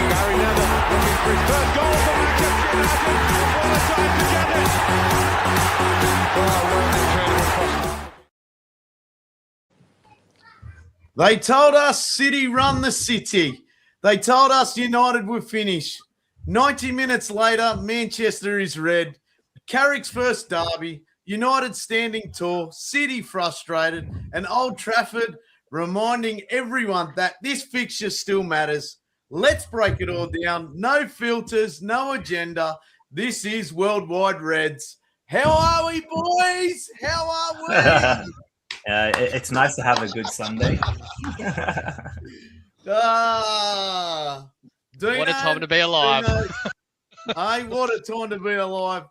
Barry Nether looking for his third goal for Manchester United. What a time to get it! What an incredible cross. They told us City run the city. They told us United would finish. 90 minutes later, Manchester is red. Carrick's first derby. United standing tall. City frustrated. And Old Trafford reminding everyone that this fixture still matters. Let's break it all down. No filters, no agenda. This is Worldwide Reds. How are we, boys? How are we? It's nice to have a good Sunday. Dino, what a time to be alive. Hey, what a time to be alive.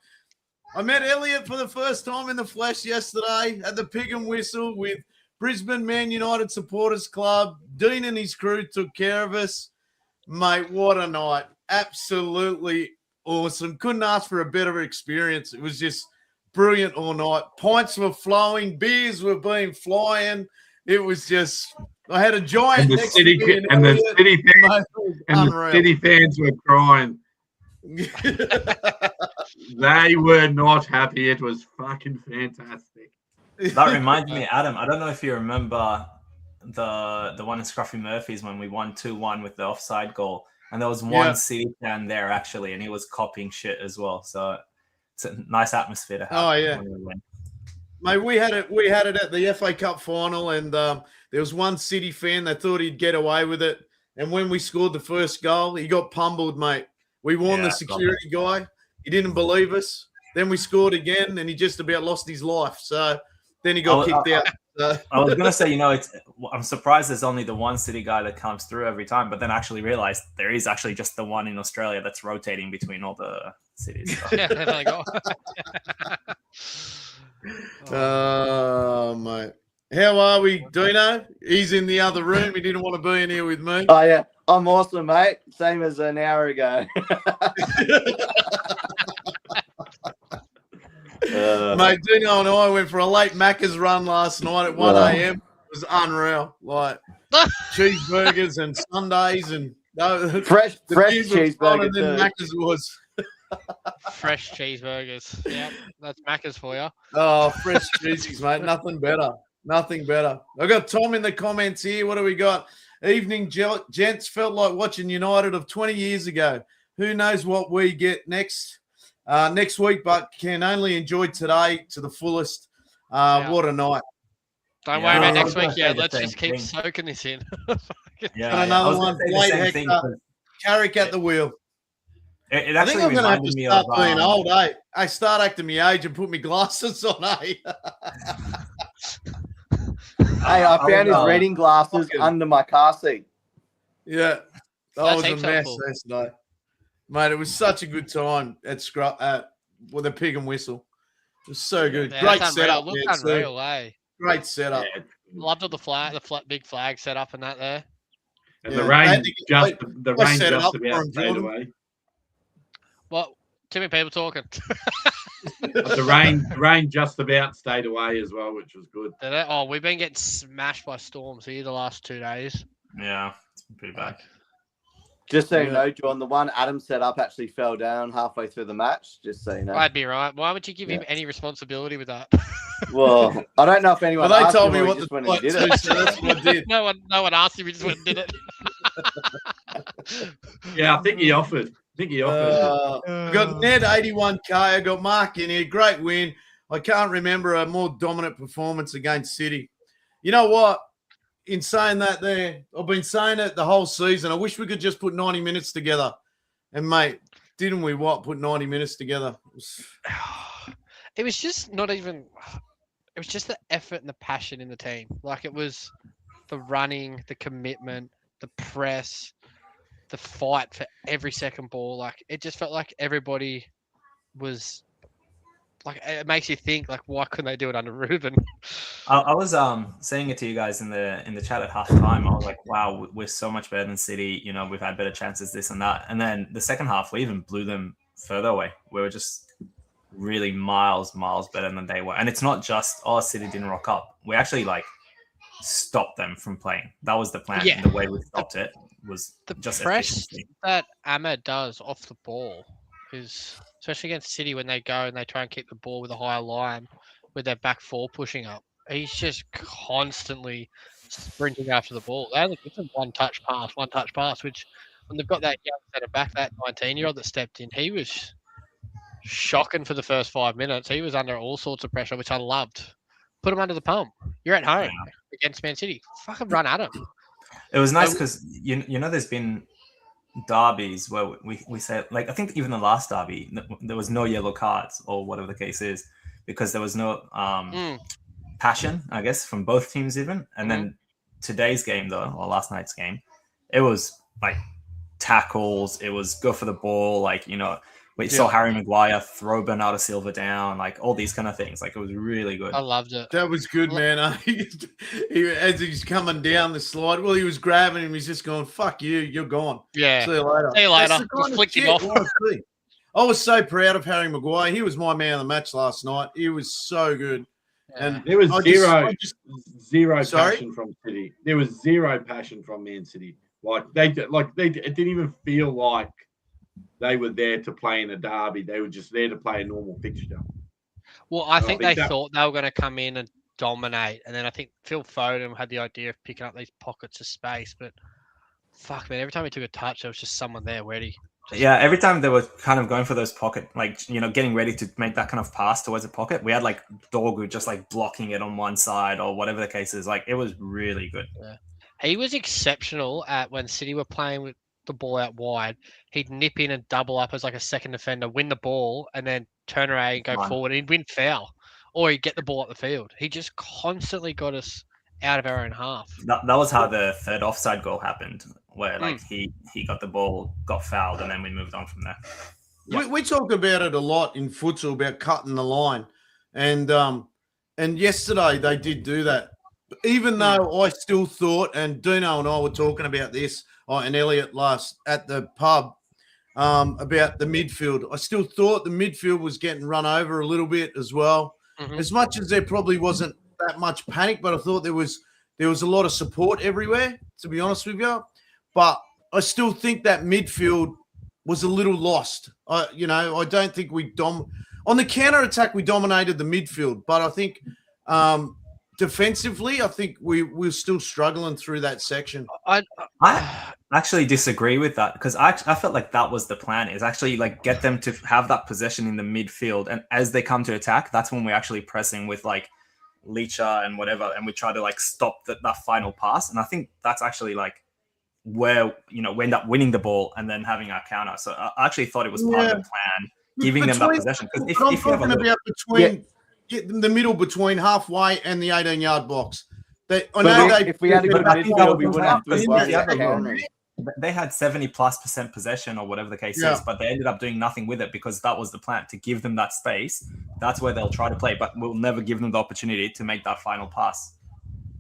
I met Elliot for the first time in the flesh yesterday at the Pig and Whistle with Brisbane Man United Supporters Club. Dean and his crew took care of us. Mate, what a night. Absolutely awesome. Couldn't ask for a better experience. It was just brilliant all night. Pints were flowing. Beers were being flying. It was just, I had a giant and the city fans were crying. They were not happy. It was fucking fantastic. That reminds me, Adam, I don't know if you remember the one in Scruffy Murphy's when we won 2-1 with the offside goal. And there was one City fan there, actually, and he was copying shit as well. So it's a nice atmosphere to have. Oh, yeah. Mate, we had it at the FA Cup final, and there was one City fan that thought he'd get away with it. And when we scored the first goal, he got pummeled, mate. We warned the security guy. He didn't believe us. Then we scored again, and he just about lost his life. So then he got kicked out. So. I was going to say, I'm surprised there's only the one City guy that comes through every time, but then I actually realized there is actually just the one in Australia that's rotating between all the cities. So. Yeah, there you go. Oh, mate. How are we, Dino? He's in the other room. He didn't want to be in here with me. Oh, yeah. I'm awesome, mate. Same as an hour ago. Mate, Dino and I went for a late Macca's run last night at 1 a.m. It was unreal. Like cheeseburgers and Sundays and fresh cheeseburgers. Than Macca's was. Fresh cheeseburgers. Yeah, that's Macca's for you. Oh, fresh cheesies, mate. Nothing better. Nothing better. I've got Tom in the comments here. What do we got? Evening, gents. Felt like watching United of 20 years ago. Who knows what we get next week, but can only enjoy today to the fullest. What a night. Don't worry about next week. Yeah, let's just keep soaking this in. And another one, late Hector, Carrick at the wheel. It I think actually I'm going to have to reminded me start of being old, eh? I start acting my age and put my glasses on, eh? Hey, I found his reading glasses under my car seat. Yeah, that was a mess helpful. yesterday. Mate, it was such a good time with a Pig and Whistle. It was so good. Yeah, Great that's setup. unreal. Looked unreal, eh? Great setup. Yeah. Loved all the big flag set up and that there. And the rain just set it up about for him, stayed Jordan. away. What? Too many people talking. But the rain just about stayed away as well, which was good. Did it? Oh, we've been getting smashed by storms here the last 2 days. Yeah, it's been pretty bad. Just so you know, John, the one Adam set up actually fell down halfway through the match. Just so you know. I'd be right. Why would you give him any responsibility with that? Well, I don't know if anyone. Well, they asked told him me or what he just the went and flight did it. so that's what I did. No one asked him. He just went and did it. Yeah, I think he offered. I got Ned 81K. I got Mark in here. Great win. I can't remember a more dominant performance against City. You know what? In saying that there, I've been saying it the whole season. I wish we could just put 90 minutes together. And, mate, didn't we put 90 minutes together? It was just not even – it was just the effort and the passion in the team. Like, it was the running, the commitment, the press, the fight for every second ball. Like, it just felt like everybody was – like, it makes you think, like, why couldn't they do it under Ruben? I was saying it to you guys in the chat at halftime. I was like, wow, we're so much better than City. You know, we've had better chances, this and that. And then the second half, we even blew them further away. We were just really miles better than they were. And it's not just, City didn't rock up. We actually, stopped them from playing. That was the plan. Yeah. The way we stopped it. was The just press efficiency. that Ahmed does off the ball is, especially against City when they go and they try and keep the ball with a higher line with their back four pushing up. He's just constantly sprinting after the ball. They only give them one touch pass, which when they've got that young centre back, that 19-year-old that stepped in, he was shocking for the first 5 minutes. He was under all sorts of pressure, which I loved. Put him under the pump. You're at home against Man City. Fucking run at him. It was nice because you know there's been derbies where we said, like, I think even the last derby there was no yellow cards or whatever the case is because there was no passion, I guess, from both teams even. And then today's game though, or last night's game, it was like tackles, it was go for the ball, like, you know, we saw Harry Maguire throw Bernardo Silva down, like all these kind of things. Like it was really good. I loved it. That was good, man. As he's coming down the slide, well, he was grabbing him. He's just going, "Fuck you, you're gone." Yeah. See you later. See you later. That's the kind Just of flicked him shit off. I wanna see. I was so proud of Harry Maguire. He was my man of the match last night. He was so good. And There was zero Sorry? passion from City. There was zero passion from Man City. It didn't even feel like they were there to play in a derby. They were just there to play a normal fixture. Well, I think they thought they were going to come in and dominate, and then I think Phil Foden had the idea of picking up these pockets of space. But fuck, man, every time he took a touch, there was just someone there ready. Yeah, every time they were kind of going for those pocket, like, you know, getting ready to make that kind of pass towards a pocket, we had like Dorgu just like blocking it on one side or whatever the case is. Like it was really good. Yeah. He was exceptional at when City were playing with the ball out wide. He'd nip in and double up as like a second defender, win the ball, and then turn around and go forward. He'd win foul, or he'd get the ball up the field. He just constantly got us out of our own half. That was how the third offside goal happened, where like he got the ball, got fouled, and then we moved on from there. Yeah. We talk about it a lot in futsal about cutting the line, and yesterday they did do that. Even though I still thought, and Dino and I were talking about this, and Elliot last at the pub about the midfield. I still thought the midfield was getting run over a little bit as well. As much as there probably wasn't that much panic, but I thought there was a lot of support everywhere, to be honest with you. But I still think that midfield was a little lost. I don't think on the counter attack we dominated the midfield, but I think defensively, I think we're still struggling through that section. I actually disagree with that because I felt like that was the plan, is actually like get them to have that possession in the midfield, and as they come to attack, that's when we're actually pressing with like Leacher and whatever, and we try to like stop that final pass. And I think that's actually like where, you know, we end up winning the ball and then having our counter. So I actually thought it was part of the plan, giving them that possession. Because if you have the middle between halfway and the 18-yard box. If we had a good midfield, we wouldn't have to worry about countering. They had 70+% possession or whatever the case is, but they ended up doing nothing with it because that was the plan, to give them that space. That's where they'll try to play, but we'll never give them the opportunity to make that final pass.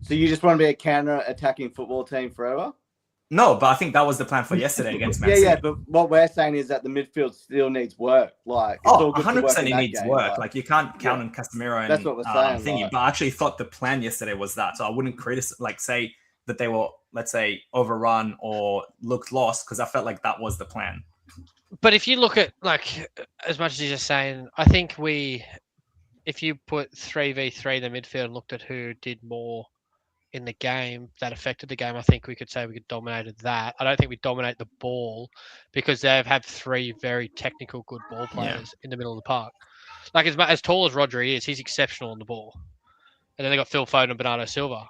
So you just want to be a counter-attacking football team forever? No, but I think that was the plan for yesterday against Man City. Yeah, but what we're saying is that the midfield still needs work. Like, it's all good 100% it needs work. Like, you can't count on Casemiro and that's what we're saying, thingy. But I actually thought the plan yesterday was that. So I wouldn't say that they were, let's say, overrun or looked lost, because I felt like that was the plan. But if you look at, like, as much as you're just saying, I think if you put 3v3 in the midfield and looked at who did more in the game that affected the game, I think we could say we could dominated that. I don't think we dominate the ball because they've had three very technical, good ball players in the middle of the park. Like, as tall as Rodri is, he's exceptional on the ball. And then they got Phil Foden and Bernardo Silva.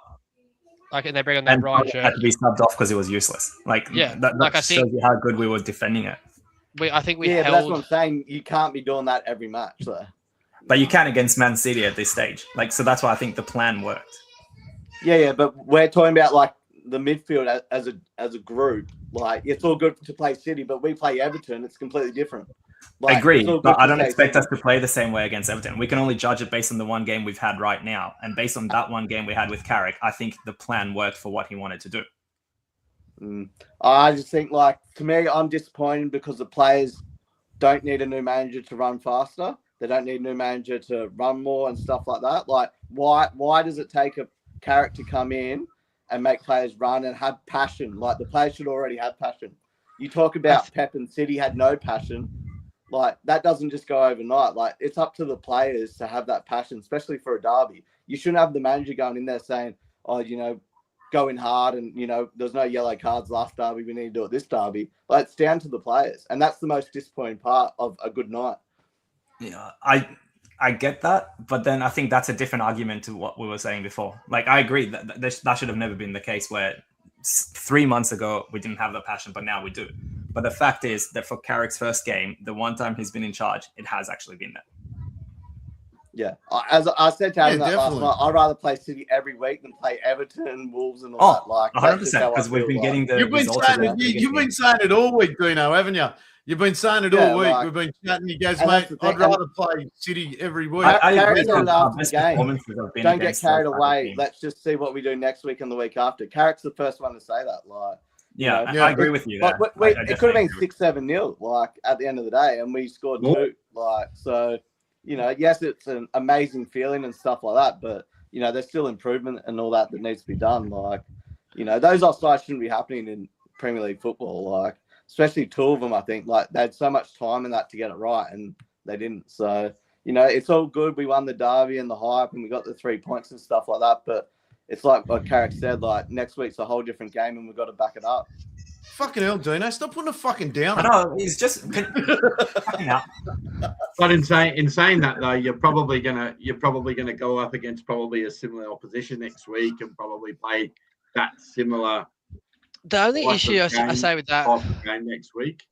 Like, and they bring on that Ryan Shirt. Had to be subbed off because it was useless. Like, that shows you how good we were defending it. I think we held... but that's what I'm saying. You can't be doing that every match, though. But you can against Man City at this stage. Like, so that's why I think the plan worked. Yeah, but we're talking about like the midfield as a group. Like, it's all good to play City, but we play Everton. It's completely different. Like, I agree, but I don't expect us to play the same way against Everton. We can only judge it based on the one game we've had right now, and based on that one game we had with Carrick, I think the plan worked for what he wanted to do. I just think, like, to me, I'm disappointed because the players don't need a new manager to run faster. They don't need a new manager to run more and stuff like that. Like, why does it take a Carrick to come in and make players run and have passion. Like the players should already have passion. You talk about Pep and City had no passion. Like that doesn't just go overnight. Like it's up to the players to have that passion, especially for a derby. You shouldn't have the manager going in there saying, "Oh, going hard and there's no yellow cards last derby. We need to do it this derby." Like it's down to the players, and that's the most disappointing part of a good night. Yeah, I get that, but then I think that's a different argument to what we were saying before. Like I agree that should have never been the case where 3 months ago we didn't have the passion, but now we do. But the fact is that for Carrick's first game, the one time he's been in charge, it has actually been there. Yeah, as I said to Adam that last definitely. night, I'd rather play City every week than play Everton, Wolves, and all that. Like 100%, because we've been getting the You've been results. saying it all week, Dino, haven't you? You've been saying it all week. Like, We've been chatting. He goes, and mate, that's the thing, I'd rather play City every week. I agree Carrick's on that after the best game. performances have been Don't get against carried those type of away. teams. Let's just see what we do next week and the week after. Carrick's the first one to say that. Like, Yeah, Yeah, I agree with you there. But it could have been 6-7-0, like at the end of the day, and we scored 2. Like, so yes, it's an amazing feeling and stuff like that, but there's still improvement and all that needs to be done. Like, those offsides shouldn't be happening in Premier League football. Like, especially 2 of them, I think. Like, they had so much time in that to get it right, and they didn't. So, it's all good. We won the derby and the hype, and we got the 3 points and stuff like that. But it's like what Carrick said. Like, next week's a whole different game, and we've got to back it up. Fucking hell, Dino, stop putting a fucking down. I know, he's just fucking out. But in saying that though, you're probably gonna go up against probably a similar opposition next week and probably play that similar. The only issue I say with that game next week.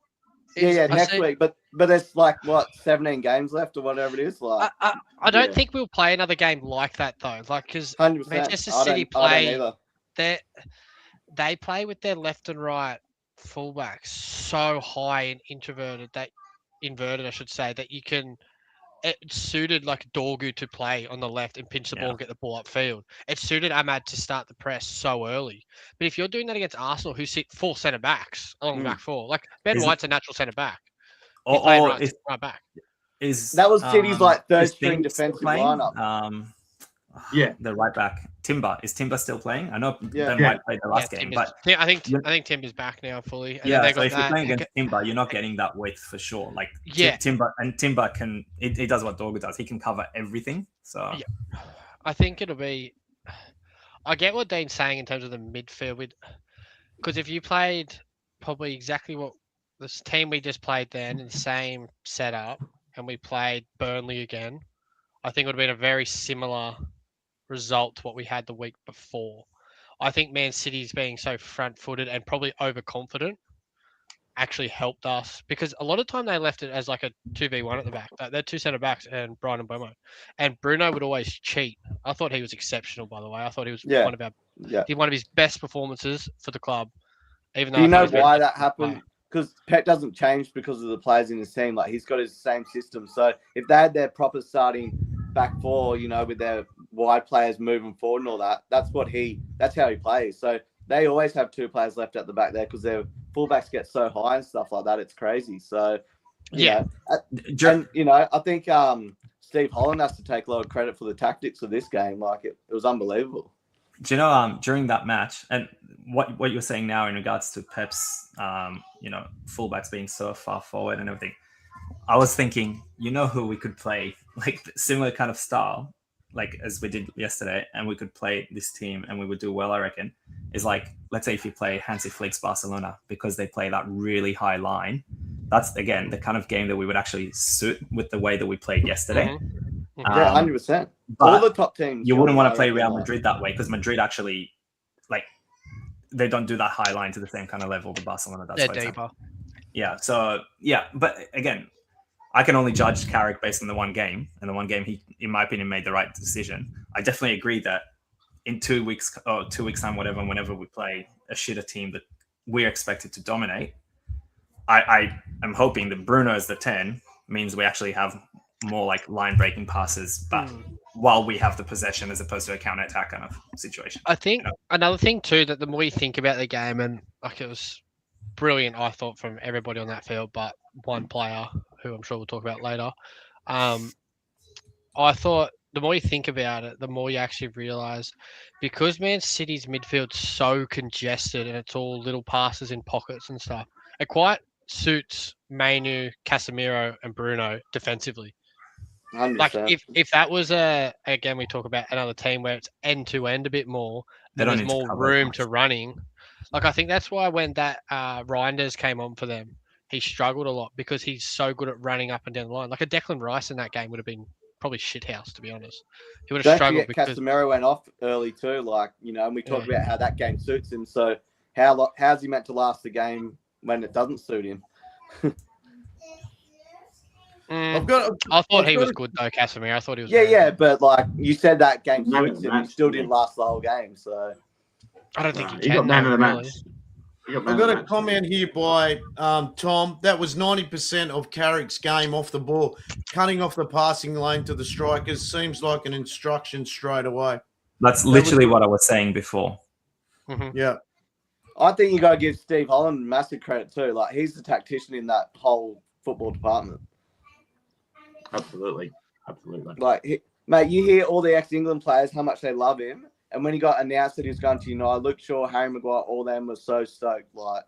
Next week. But there's like 17 games left or whatever it is. Like, I don't think we'll play another game like that though. Like, because 100%. Manchester I City don't play they play with their left and right fullbacks so high and inverted, I should say, that it suited like Dorgu to play on the left and pinch the ball and get the ball upfield. It suited Ahmad to start the press so early. But if you're doing that against Arsenal, who sit 4 centre backs along the back 4, like Ben White's a natural centre back. Or right back. That was City's third string defensive lineup. The right back. Timber. Is Timber still playing? I know Ben Yeah. White played the last game, but I think Timber's back now fully. And yeah, so if you're playing against Timber, you're not getting that width for sure. Like Timber can he does what Dorgu does. He can cover everything. So I think it'll be. I get what Dean's saying in terms of the midfield, because if you played probably exactly what this team we just played then in the same setup, and we played Burnley again, I think it would have been a very similar result to what we had the week before. I think Man City's being so front-footed and probably overconfident actually helped us, because a lot of time they left it as like a 2v1 at the back. They're 2 centre backs and Brian and Bomo. And Bruno would always cheat. I thought he was exceptional, by the way. I thought he was one of his best performances for the club. Even though Do you know why that happened? Because Pep doesn't change because of the players in his team. Like, he's got his same system. So if they had their proper starting back 4, with their wide players moving forward and all that, that's how he plays. So they always have 2 players left at the back there because their fullbacks get so high and stuff like that. It's crazy. So I think Steve Holland has to take a lot of credit for the tactics of this game. Like, it was unbelievable. Do you know, during that match, and what you're saying now in regards to Pep's, fullbacks being so far forward and everything, I was thinking, who we could play, like similar kind of style, like as we did yesterday, and we could play this team and we would do well, I reckon, is like, let's say if you play Hansi Flick's Barcelona, because they play that really high line, that's, again, the kind of game that we would actually suit with the way that we played yesterday. Mm-hmm. 100%. All the top teams. You wouldn't want to play Real Madrid that way, because Madrid actually, like, they don't do that high line to the same kind of level that Barcelona does. They're deeper. Yeah. So, but again, I can only judge Carrick based on the one game, and the one game he, in my opinion, made the right decision. I definitely agree that in 2 weeks or 2 weeks time, whenever we play a shitter team that we're expected to dominate, I am hoping that Bruno as the 10 means we actually have more like line breaking passes, but while we have the possession as opposed to a counter attack kind of situation. I think another thing too, that the more you think about the game, and like, it was brilliant, I thought, from everybody on that field, but one player who I'm sure we'll talk about later. I thought the more you think about it, the more you actually realise, because Man City's midfield's so congested and it's all little passes in pockets and stuff, it quite suits Manu, Casemiro, and Bruno defensively. 100%. Like if that was again, we talk about another team where it's end to end a bit more, They and don't there's need to more cover as room much. to running. Like I think that's why when that Reinders came on for them, he struggled a lot because he's so good at running up and down the line. Like a Declan Rice in that game would have been probably shithouse, to be honest. He would have Don't struggled forget because Casemiro went off early too, like, you know, and we talked Yeah. about how that game suits him. So how's he meant to last the game when it doesn't suit him? I've got. I thought I've he got was a- good though, Casemiro. I thought he was. Yeah, very yeah, good. but like you said, that game Man of suits the him. He match, still didn't didn't he? last the whole game. So I don't think Nah, he he can. got man though, of the really. match. He got I've man got of the a match. comment here by Tom. That was 90% of Carrick's game off the ball. Cutting off the passing lane to the strikers seems like an instruction straight away. That's was literally good. what I was saying before. Yeah. I think you got to give Steve Holland massive credit too. Like he's the tactician in that whole football department. Absolutely. Like, mate, you hear all the ex-England players how much they love him, and when he got announced that he was going to United, Luke Shaw, Harry Maguire, all them was so stoked. Like,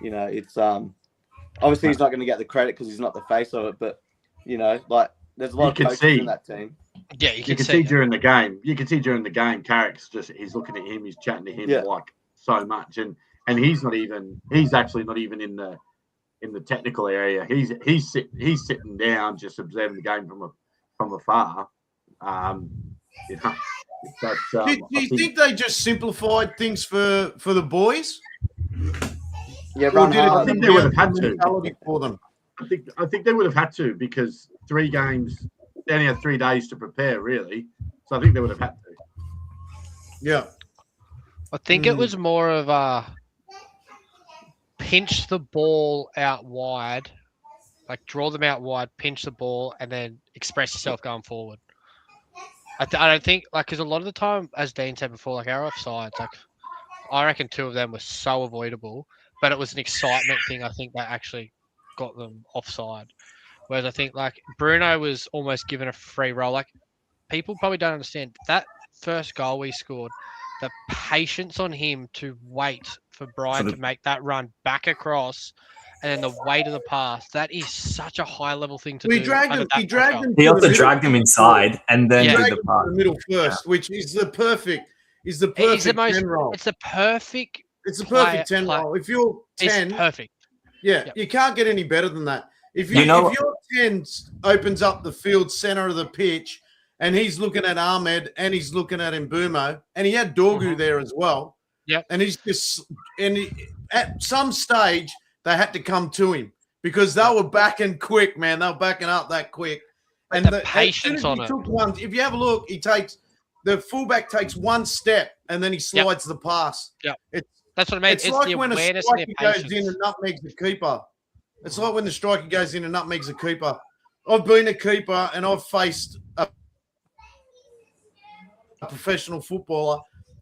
you know, it's obviously he's not going to get the credit because he's not the face of it, but you know, like there's a lot You of can coaches see. in that team. Yeah, You can see during the game. You can see during the game, Carrick's he's looking at him, he's chatting to him Yeah. like so much, and he's actually not even in the technical area. He's sitting down, just observing the game from afar. You know, but, Do you think they just simplified things for the boys? Yeah, Or run did it hard. I think come they would down have had to to. mentality for them? I think they would have had to because 3 games. They only had 3 days to prepare, really. So I think they would have had to. Yeah. I think it was more of a pinch the ball out wide, like draw them out wide, pinch the ball, and then express yourself going forward. I don't think, like, because a lot of the time, as Dean said before, like our offsides, like I reckon 2 of them were so avoidable, but it was an excitement thing. I think that actually got them offside. Whereas I think like Bruno was almost given a free roll. Like people probably don't understand that first goal we scored, the patience on him to wait for Brian to make that run back across, and then the weight of the pass. That is such a high level thing to do. He dragged him. He dragged him. He to the also middle. dragged him inside and then Yeah. did Dragged the him to pass. the middle first, which is the perfect. It's the most. 10 roll. It's the perfect. It's a player- perfect 10 play- roll. If you're 10, It's perfect. yeah, Yep. you can't get any better than that. If You know- if your 10 opens up the field center of the pitch and he's looking at Ahmed and he's looking at Mbumo and he had Dorgu there as well. Yep. And he's just at some stage they had to come to him because they were backing quick, man. They were backing up that quick. And the as soon patience as he on it. took one, if you have a look, the fullback takes one step and then he slides the pass. That's what I mean. It's It's like the when a awareness and striker the goes patience. in and nutmegs the keeper. It's like when the striker goes in and nutmegs the keeper. I've been a keeper and I've faced a professional footballer,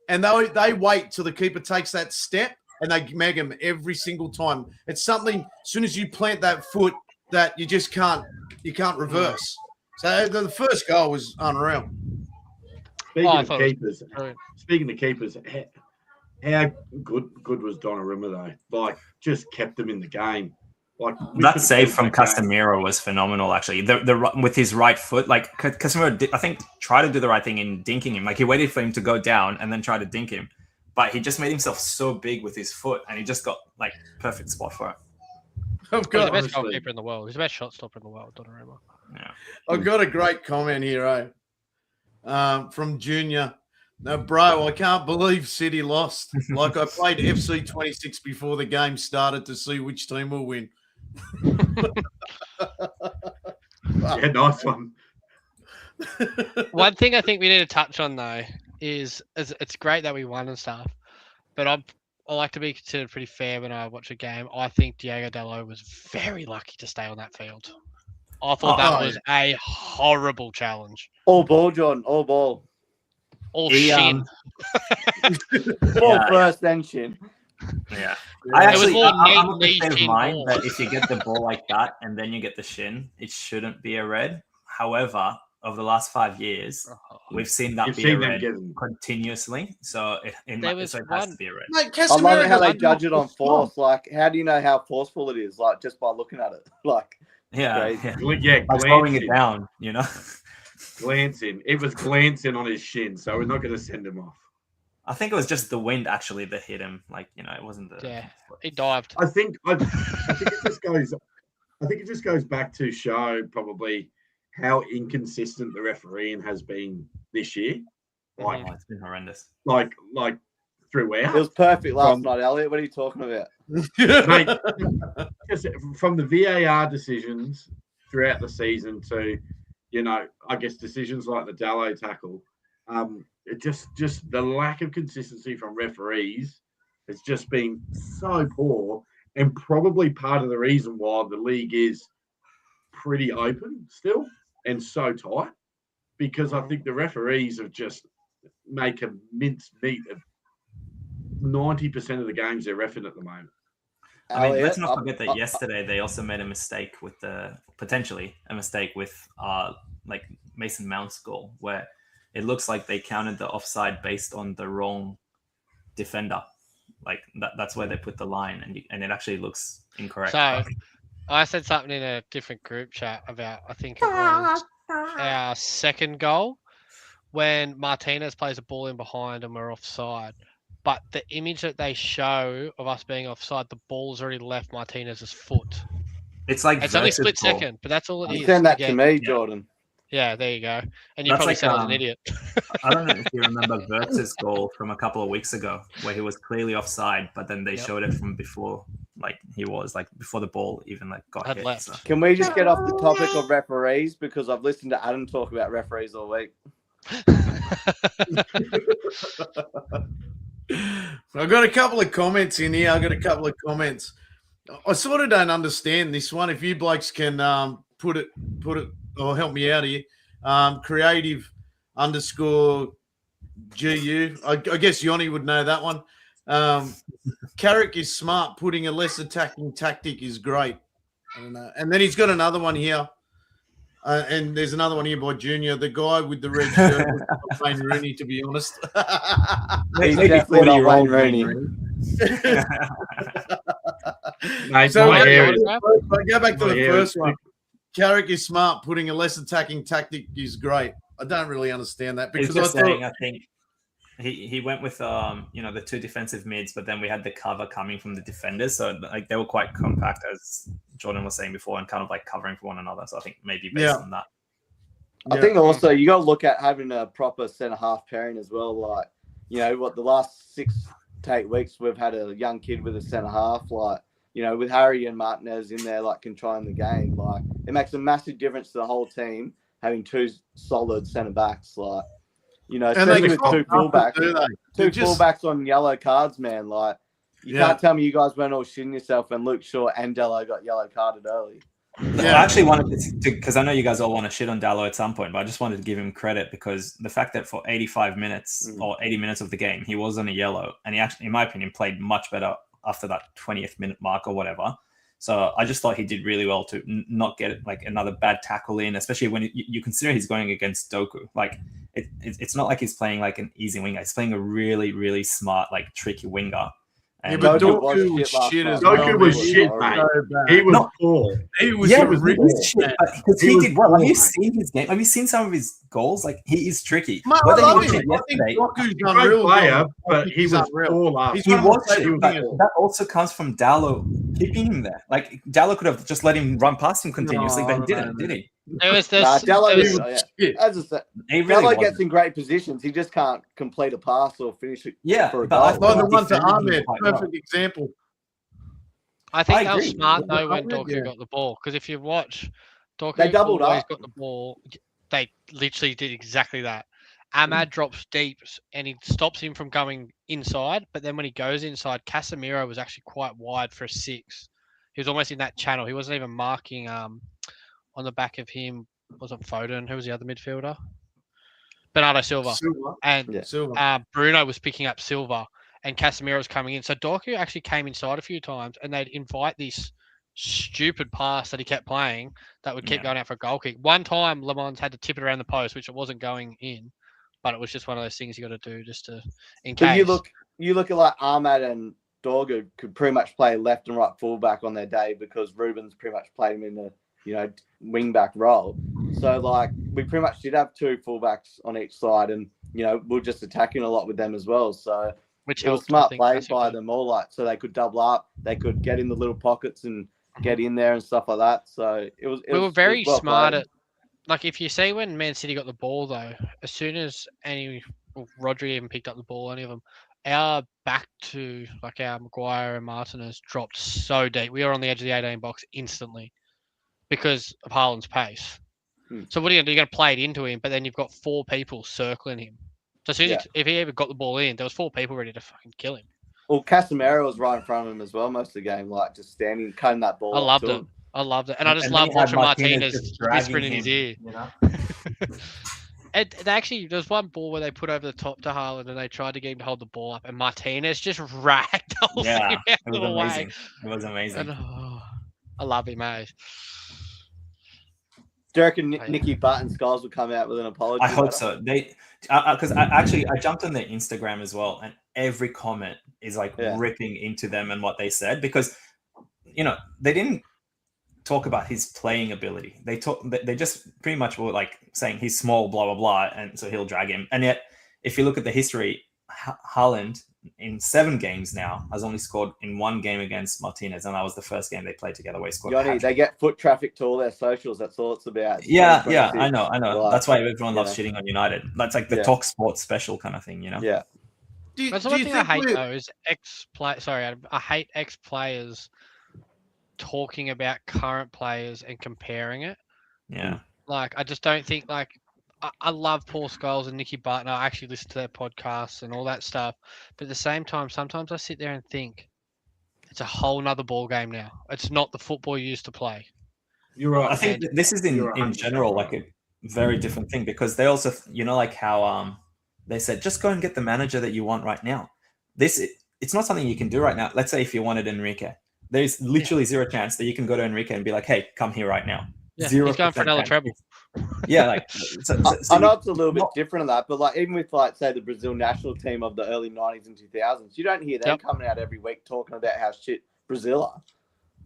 and they wait till the keeper takes that step and they mag him every single time. It's something. As soon as you plant that foot, that you just can't reverse. So the first goal was unreal. Speaking I of thought it was keepers, brilliant. how good was Donnarumma though? Like, just kept them in the game. Like That save from Casemiro was phenomenal, actually. The with his right foot, like Casemiro, I think, tried to do the right thing in dinking him. Like he waited for him to go down and then tried to dink him, but he just made himself so big with his foot, and he just got like perfect spot for it. I've He's the got, best goalkeeper in the world. He's the best shot stopper in the world, Donnarumma. Yeah. I've got a great comment here, from Junior. No, bro, I can't believe City lost. Like I played FC 26 before the game started to see which team will win. Yeah, nice one. One thing I think we need to touch on though is it's great that we won and stuff, but I like to be considered pretty fair when I watch a game. I think Diego Dallo was very lucky to stay on that field. I thought that was a horrible challenge. All ball, John. All ball. All He, shin. Ball first, then shin. Yeah. It was more I'm a knee, big fan of shin mine ball. that if you get the ball like that and then you get the shin, it shouldn't be a red. However, of the last 5 years, we've seen that You've be seen a them red getting- continuously. So it has to be a red. Mate, I love how they Casemiro judge it on does not force. Like, how do you know how forceful it is? Like, just by looking at it. Like, Yeah, Great. yeah. By slowing it glancing. down, you know. Glancing. It was glancing on his shin, so we're not going to send him off. I think it was just the wind actually that hit him. Like, you know, it wasn't the. Yeah, he dived. I think it just goes. I think it just goes back to show probably how inconsistent the refereeing has been this year. Like, Oh, it's been horrendous. like throughout. it was perfect last night, Elliot. What are you talking about? Mate, just from the VAR decisions throughout the season to, you know, I guess decisions like the Dallo tackle, it just the lack of consistency from referees has just been so poor, and probably part of the reason why the league is pretty open still and so tight, because I think the referees have just make a mince meat of 90% of the games they're reffing at the moment. I mean, let's Elliot, not forget that yesterday they also made a mistake with potentially a mistake with like Mason Mount's goal, where it looks like they counted the offside based on the wrong defender. Like that's where they put the line, and it actually looks incorrect. So I said something in a different group chat about, I think it was our second goal when Martinez plays a ball in behind and we're offside. But the image that they show of us being offside, the ball's already left Martinez's foot. It's like It's only a Vert's split goal. second, but that's all it You is. send that to Again, me, Jordan. Yeah, there you go. And you That's probably like, said I was an idiot. I don't know if you remember Vert's goal from a couple of weeks ago, where he was clearly offside, but then they showed it from before, like he was like before the ball even like got Had hit. left. So. Can we just get off the topic of referees? Because I've listened to Adam talk about referees all week. I've got a couple of comments in here. I sort of don't understand this one. If you blokes can put it or help me out here. Creative _ GU. I guess Yoni would know that one. Carrick is smart. Putting a less attacking tactic is great. I don't know. And then he's got another one here. And there's another one here by Junior. The guy with the red shirt was Wayne Rooney, to be honest. He's Maybe definitely not 40-year-old Wayne Rooney. Mate, So my I hair is- go back to my the hair first is- one. Carrick is smart. Putting a less attacking tactic is great. I don't really understand that He's because just I thought saying, I think he went with the two defensive mids, but then we had the cover coming from the defenders, so like they were quite compact, as Jordan was saying before, and kind of like covering for one another. So I think maybe based on that. I think also you got to look at having a proper centre half pairing as well. Like, you know, what the last 6 to 8 weeks we've had a young kid with a centre half, like, you know, with Harry and Martinez in there, like controlling the game. Like, it makes a massive difference to the whole team having 2 solid centre backs. Like, you know, And they especially with just 2 fullbacks, do they? 2 They're just- fullbacks on yellow cards, man. Like, you can't tell me you guys weren't all shitting yourself when Luke Shaw and Dello got yellow carded early. I actually wanted to, because I know you guys all want to shit on Dallo at some point, but I just wanted to give him credit because the fact that for 85 minutes or 80 minutes of the game, he was on a yellow, and he actually, in my opinion, played much better after that 20th minute mark or whatever. So I just thought he did really well to not get like another bad tackle in, especially when you consider he's going against Doku. Like it's not like he's playing like an easy winger. He's playing a really, really smart, like tricky winger. Yeah, And but Doku Doku was was shit shit as last well. night. Doku was man. shit, So mate. bad. He was poor. He was yeah, really he was shit, bad. because He he was did well. Have you poor, seen his game? Have you seen some of his goals? Like he is tricky. Mate, I Whether he love was him. shit I think yesterday, Doku's Great unreal. player, I but think he he's was unreal. poor last He's he one of my was shit, favourite but wingers. that also comes from Dallo keeping him there. Like Dallo could have just let him run past him continuously, No, but he no, didn't, no. did he? There was this. Nah, Dello there is, was- Shit. as I said, He really Dello wasn't. gets in great positions. He just can't complete a pass or finish it Yeah, for a but I goal. thought Like the he one to defended him Ahmed, quite well. perfect example. I think I that was agree. smart though when Ahmed, Doku yeah. got the ball, because if you watch, Doku They doubled always up. got the ball. They literally did exactly that. Ahmad drops deep and he stops him from going inside, but then when he goes inside, Casemiro was actually quite wide for a 6. He was almost in that channel. He wasn't even marking on the back of him. Wasn't Foden? Who was the other midfielder? Bernardo Silva. Silva. And Yeah. Silva. Bruno was picking up Silva, and Casemiro was coming in. So Doku actually came inside a few times, and they'd invite this stupid pass that he kept playing that would keep Yeah. going out for a goal kick. One time, Le Mans had to tip it around the post, which it wasn't going in, but it was just one of those things you got to do just to in But case. you look at like Ahmad and Dorga could pretty much play left and right fullback on their day because Ruben's pretty much played him in the wing back role. So like we pretty much did have 2 fullbacks on each side, and we're just attacking a lot with them as well. So which it was helped, smart I think, plays by massively. them all, like so they could double up, they could get in the little pockets and get in there and stuff like that. So We were very well smart played. at, like, if you see when Man City got the ball though, as soon as Rodri even picked up the ball, any of them, our back to like our Maguire and Martinez dropped so deep. We were on the edge of the 18 box instantly because of Haaland's pace. So what are you going to do? You're going to play it into him, but then you've got 4 people circling him. So as soon as if he ever got the ball in, there was 4 people ready to fucking kill him. Well, Casemiro was right in front of him as well most of the game, like just standing, cutting that ball. I off loved to it. him. I loved it. And I just then love you had watching Martinez just dragging whispering in his him, ear. you know? And they actually, there was one ball where they put over the top to Haaland and they tried to get him to hold the ball up, and Martinez just ragged Yeah, him it out was of the way. amazing. It was amazing. And, I love him, mate. Do you reckon Nicky Butt and Skiles will come out with an apology? I hope so. Because I jumped on their Instagram as well, and every comment is like ripping into them and what they said, because they didn't talk about his playing ability. They just pretty much were like saying he's small, blah blah blah, and so he'll drag him. And yet, if you look at the history, Haaland in 7 games now has only scored in 1 game against Martinez, and that was the first game they played together where he scored. Johnny, they get foot traffic to all their socials. That's all it's about. Yeah, I know. Like, that's why everyone loves shitting on United. That's like the Talk Sports special kind of thing, Yeah. That's the one thing I hate though is I hate ex-players talking about current players and comparing it. Yeah. Like, I just don't think, like, I love Paul Scholes and Nicky Butt, and I actually listen to their podcasts and all that stuff. But at the same time, sometimes I sit there and think it's a whole nother ball game now. It's not the football you used to play. You're right. I think this is in general like a very different thing, because they also, like how they said, just go and get the manager that you want right now. It's not something you can do right now. Let's say if you wanted Enrique, there's literally zero chance that you can go to Enrique and be like, hey, come here right now. Yeah, 0% he's going for another treble. Yeah, like I know it's a little bit different than that, but like even with like say the Brazil national team of the early 90s and 2000s, you don't hear them coming out every week talking about how shit Brazil are.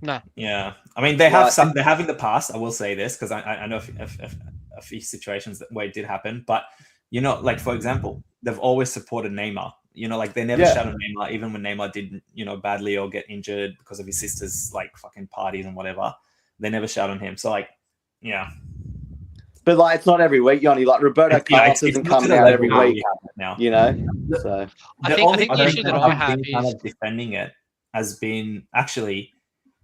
No. Yeah, I mean they have some. They have in the past. I will say this because I know a few situations where it did happen, but like for example, they've always supported Neymar. Like they never shut on Neymar, even when Neymar did badly or get injured because of his sister's like fucking parties and whatever. They never shout on him. So like, yeah. But like, it's not every week, Yanni. Like Roberto Carlos isn't coming out every week now. So I think the issue that I have is kind of defending it has been actually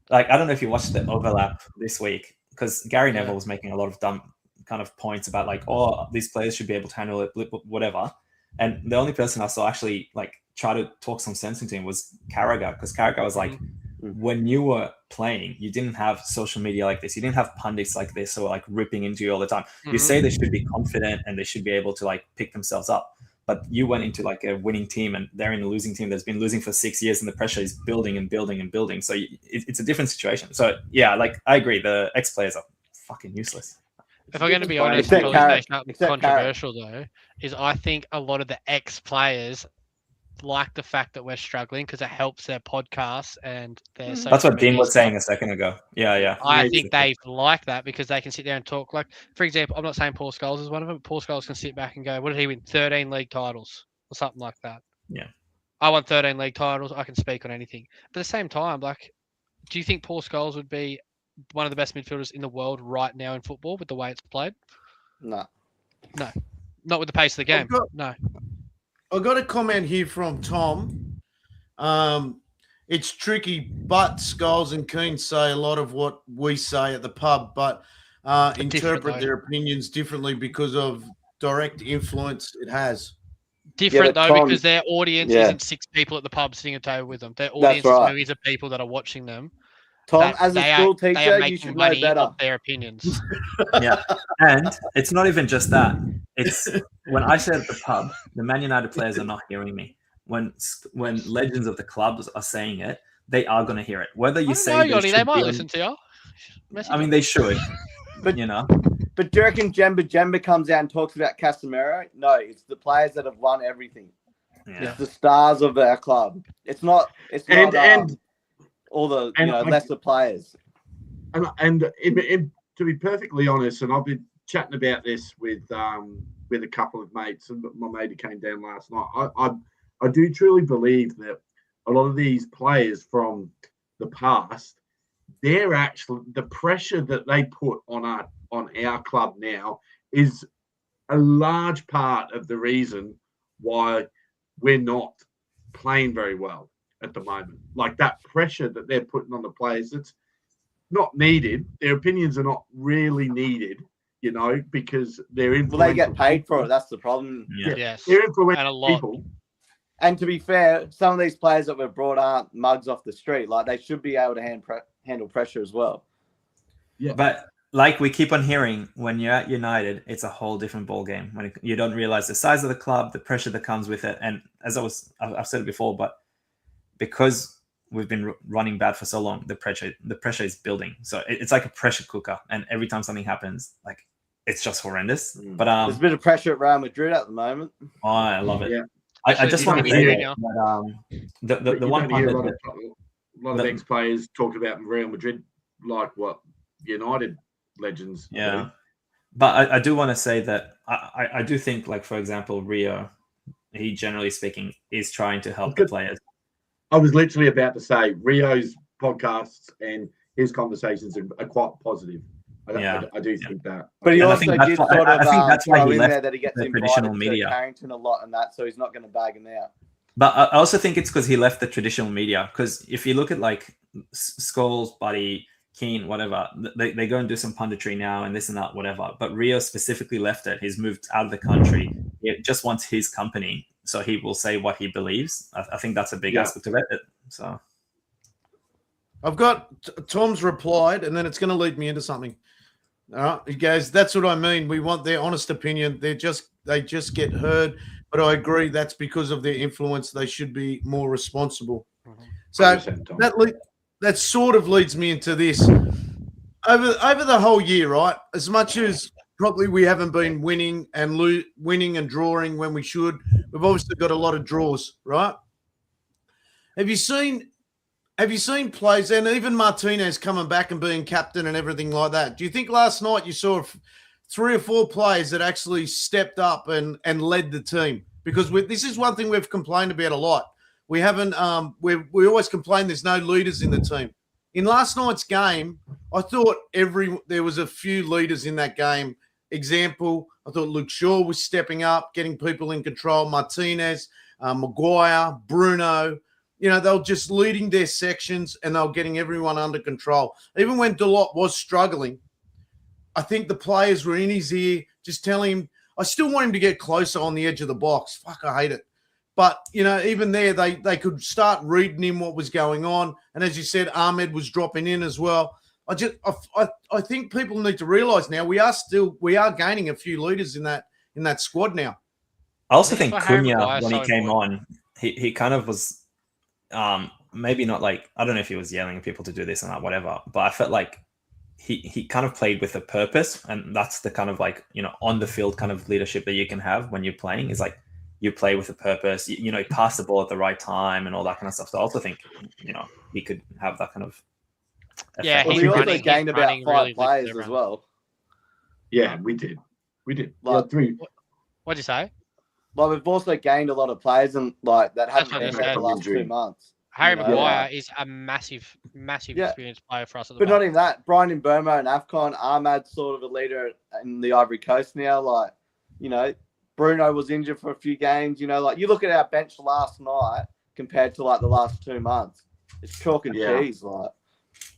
like, I don't know if you watched the overlap this week, because Gary Neville was making a lot of dumb kind of points about like, oh, these players should be able to handle it, whatever. And the only person I saw actually like try to talk some sense into him was Carrick, because Carrick was like, when you were playing, you didn't have social media like this. You didn't have pundits like this or like ripping into you all the time. You say they should be confident and they should be able to like pick themselves up. But you went into like a winning team and they're in a losing team that's been losing for 6 years, and the pressure is building and building and building. So it's a different situation. So yeah, like I agree. The ex-players are fucking useless. If I'm going to be honest, controversial though, is I think a lot of the ex-players like the fact that we're struggling because it helps their podcasts and their social That's what Dean media was saying stuff. a second ago. Yeah. I think they like that because they can sit there and talk. Like, for example, I'm not saying Paul Scholes is one of them, but Paul Scholes can sit back and go, what did he win? 13 league titles or something like that. Yeah. I won 13 league titles. I can speak on anything. But at the same time, like, do you think Paul Scholes would be one of the best midfielders in the world right now in football with the way it's played? No. Not with the pace of the game. No. I got a comment here from Tom. It's tricky, but Scholes and Keane say a lot of what we say at the pub, but interpret their opinions differently because of direct influence it has. Different though, because their audience isn't 6 people at the pub sitting at a table with them. Their audience is millions of people that are watching them. Tom, as a school teacher, you should know better. Their opinions. Yeah, and it's not even just that. It's when I say at the pub, the Man United players are not hearing me. When legends of the clubs are saying it, they are going to hear it. Whether you I say don't know, Yoni, they should might be on- listen to you. Message I mean, them. they should, But- you know. But do you reckon Jemba comes out and talks about Casemiro? No, it's the players that have won everything. Yeah. It's the stars of our club. It's not all the lesser players. And to be perfectly honest, and I've been chatting about this with a couple of mates, and my mate who came down last night. I do truly believe that a lot of these players from the past, they're actually the pressure that they put on our club now is a large part of the reason why we're not playing very well at the moment. Like that pressure that they're putting on the players, it's not needed. Their opinions are not really needed, because they're influential. Well, they get paid for it. That's the problem. Yeah. Yes. They're influential And a lot. people. And to be fair, some of these players that were brought aren't mugs off the street. Like they should be able to handle pressure as well. Yeah. But like we keep on hearing, when you're at United, it's a whole different ballgame. When you don't realize the size of the club, the pressure that comes with it. And as I've said it before, but because we've been running bad for so long, the pressure is building. So it's like a pressure cooker. And every time something happens, like it's just horrendous. But There's a bit of pressure at Real Madrid at the moment. Oh, I love it. Yeah. I just want to say Yeah. that the You one don't hear part a lot of ex-players talked about Real Madrid like what United legends. yeah. do. But I do want to say that I do think, like, for example, Rio, he generally speaking is trying to help the players. I was literally about to say Rio's podcasts and his conversations are quite positive. I do think that. But he And I also think that's did why- sort I of think that's why throw he in left there that he gets the invited traditional to media. Carrington a lot and that, so he's not going to bag him out. But I also think it's because he left the traditional media. Because if you look at like Scholes, Buddy, Keane, whatever, they go and do some punditry now and this and that, whatever. But Rio specifically left it. He's moved out of the country. He just wants his company, so he will say what he believes. I think that's a big aspect of it. So I've got Tom's replied, and then it's going to lead me into something. All right, he goes, "That's what I mean. We want their honest opinion. They just get heard, but I agree that's because of their influence. They should be more responsible." So 100%, Tom. that sort of leads me into this. Over the whole year, right? As much as probably we haven't been winning and drawing when we should, we've obviously got a lot of draws, right? Have you seen plays, and even Martinez coming back and being captain and everything like that? Do you think last night you saw 3 or 4 players that actually stepped up and led the team? Because this is one thing we've complained about a lot. We haven't. We always complain there's no leaders in the team. In last night's game, I thought there was a few leaders in that game. Example, I thought Luke Shaw was stepping up, getting people in control. Martinez, Maguire, Bruno. They were just leading their sections and they were getting everyone under control. Even when Delort was struggling, I think the players were in his ear, just telling him, I still want him to get closer on the edge of the box. Fuck, I hate it. But, even there, they could start reading him what was going on. And as you said, Ahmed was dropping in as well. I think people need to realise now we are gaining a few leaders in that squad now. I also think But Harry Cunha, Maguire's when he so came important. on, he kind of was maybe not like, I don't know if he was yelling at people to do this and that, whatever, but I felt like he kind of played with a purpose, and that's the kind of like, on the field kind of leadership that you can have when you're playing, is like you play with a purpose, you pass the ball at the right time and all that kind of stuff. So I also think, he could have that kind of effect. Yeah, Well, he's we also running- gained he's about running 5 really players lifted as everyone. well. Yeah, we did. Like, 3. What'd you say? Like we've also gained a lot of players and like that haven't what I been said. there for the last Injury. 2 months. Harry You know, Maguire is a massive Yeah. experienced player for us at the But not back. even that. Brian Burma and Afcon, Ahmad's sort of a leader in the Ivory Coast now. Like, Bruno was injured for a few games. Like you look at our bench last night compared to like the last 2 months. It's chalk and Yeah. cheese. Like,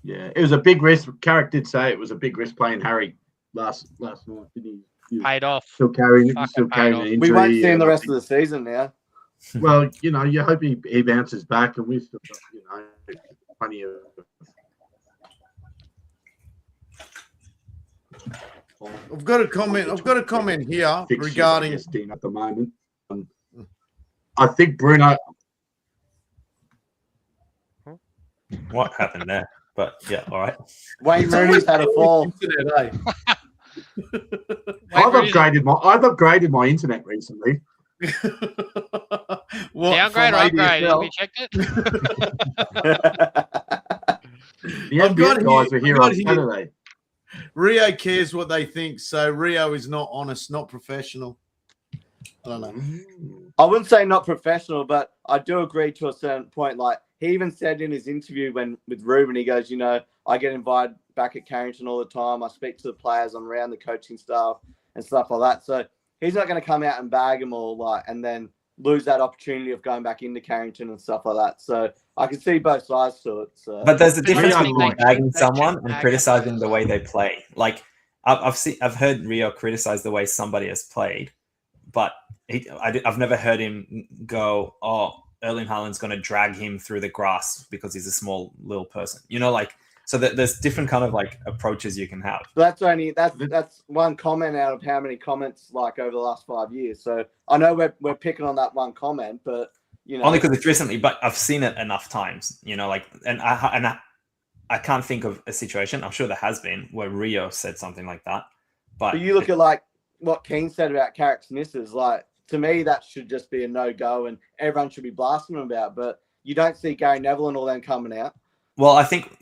Yeah, it was a big risk. Carrick did say it was a big risk playing Harry last night, didn't he? Paid off. Still carrying Fucking an paid off. injury. we won't see him and the I rest think- of the season now. Well, you hope he bounces back, and we've still got, plenty of. I've got a comment here fixtures regarding. against team at the moment. I think Bruno. What happened there? But yeah, all right. Wayne Rooney's had a fall. Internet, eh? I've upgraded my internet recently. What, Downgrade or from upgrade? ADSL? Have you checked it? The I've got NBA guys here- were here I've got on here- Saturday. Rio cares what they think, so Rio is not honest, not professional. I don't know. I wouldn't say not professional, but I do agree to a certain point. Like he even said in his interview with Ruben, he goes, I get invited back at Carrington all the time. I speak to the players. I'm around the coaching staff and stuff like that. So he's not going to come out and bag them all, and then lose that opportunity of going back into Carrington and stuff like that. So I can see both sides to it. So. But there's a difference Rio between like- bagging they someone should and bag criticizing them. the way they play. Like I've heard Rio criticize the way somebody has played, but I've never heard him go, "Oh, Erling Haaland's going to drag him through the grass because he's a small little person." So that there's different kind of like approaches you can have. That's one comment out of how many comments like over the last 5 years. So I know we're picking on that one comment, but Only because it's recently, but I've seen it enough times. And I can't think of a situation. I'm sure there has been where Rio said something like that. But you look at like what Keane said about Carrick's misses. Like to me, that should just be a no-go, and everyone should be blasting him about. But you don't see Gary Neville and all them coming out. Well, I think,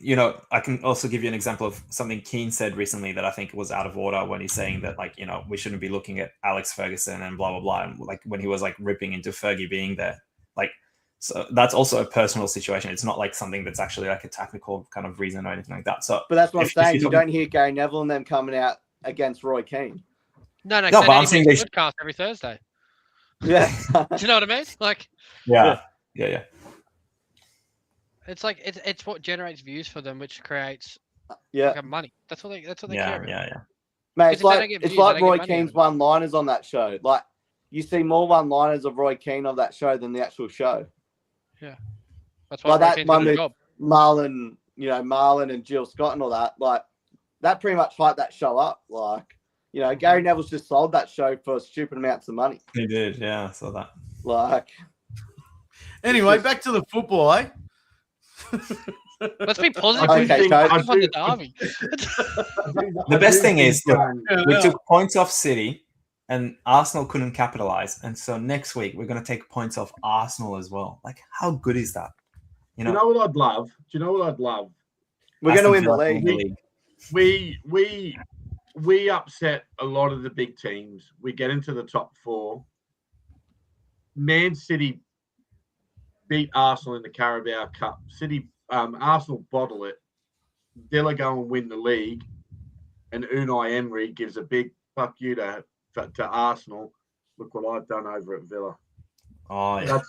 I can also give you an example of something Keane said recently that I think was out of order when he's saying that, like, we shouldn't be looking at Alex Ferguson and blah, blah, blah. And like when he was like ripping into Fergie being there, like, so that's also a personal situation. It's not like something that's actually like a tactical kind of reason or anything like that. So, But that's what I'm saying. You you're don't hear Gary Neville and them coming out against Roy Keane. No, No, but I'm saying they podcast every Thursday. Yeah. Do you know what I mean? Like, yeah. it's like it's what generates views for them, which creates Yeah. like, money. That's what they care about. Yeah. Mate, Because it's if they don't like get it's views, like they don't Roy get money Keane's out one-liners on that show. Like you see more one-liners of Roy Keane of that show than the actual show. That's why Like Roy that Keane's one got a with- job. Marlon and Jill Scott and all that. Like that pretty much hyped that show up. Like, Gary Neville's just sold that show for stupid amounts of money. He did. Yeah. I saw that. Like, Anyway, back to the football, eh? Let's be positive. Okay, We coach. won the derby. The best thing is, look, Yeah, we yeah. took points off City and Arsenal couldn't capitalize. And so next week we're going to take points off Arsenal as well. Like, how good is that? Do you know what I'd love? we're going to win the Aston Villa league. We upset a lot of the big teams. We get into the top four. Man City beat Arsenal in the Carabao Cup. Arsenal bottle it. Villa go and win the league, and Unai Emery gives a big fuck you to Arsenal. Look what I've done over at Villa. Oh, yeah.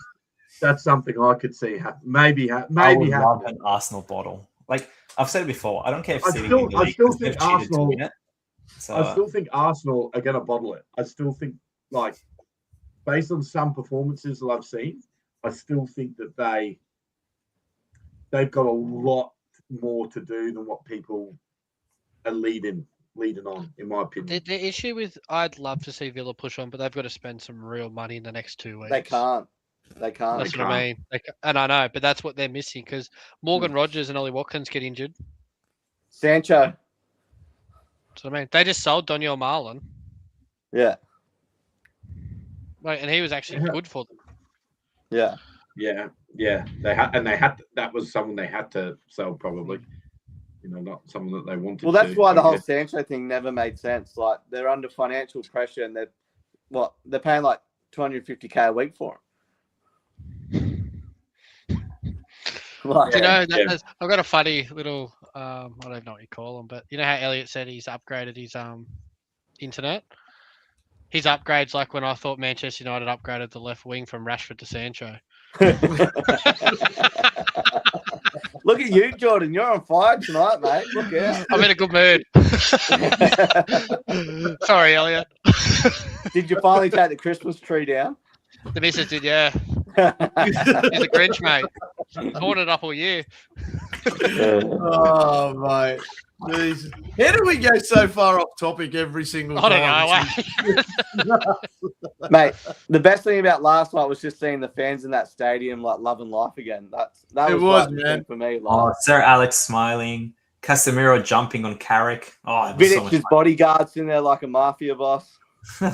That's something I could see maybe I would love happen. an Arsenal bottle. Like I've said it before, I don't care if I City still- win the I league still 'cause they've think cheated to Arsenal- win it. So I still think Arsenal are going to bottle it. I still think, like, based on some performances that I've seen, I still think that they've got a lot more to do than what people are leading on, in my opinion. The issue with I'd love to see Villa push on, but they've got to spend some real money in the next 2 weeks. They can't. That's They what I mean. And I know, but that's what they're missing because Morgan Rogers and Ollie Watkins get injured. Sancho. That's what I mean. They just sold Daniel Marlon, Yeah. and he was actually good for them. Yeah. Yeah. That was someone they had to sell, probably. Not someone that they wanted. Well, that's to. why the whole Sancho thing never made sense. Like they're under financial pressure and they're paying like $250K a week for him. Like, You know, Yeah. I've got a funny little, I don't know what you call them, but you know how Elliot said he's upgraded his internet? His upgrades like when I thought Manchester United upgraded the left wing from Rashford to Sancho. look at you, Jordan. You're on fire tonight, mate. Look out. I'm in a good mood. Sorry, Elliot. Did you finally take the Christmas tree down? The missus did, yeah. He's a Grinch, mate. Torn it up all year. Oh, mate. Jeez. How do we go so far off topic every single I time? don't know. Mate, the best thing about last night was just seeing the fans in that stadium like loving life again. That It was was, like the man. thing for me. Oh, Like Sir Alex smiling, Casemiro jumping on Carrick. Oh, it was so much Vidic's bodyguards in there like a mafia boss. fun.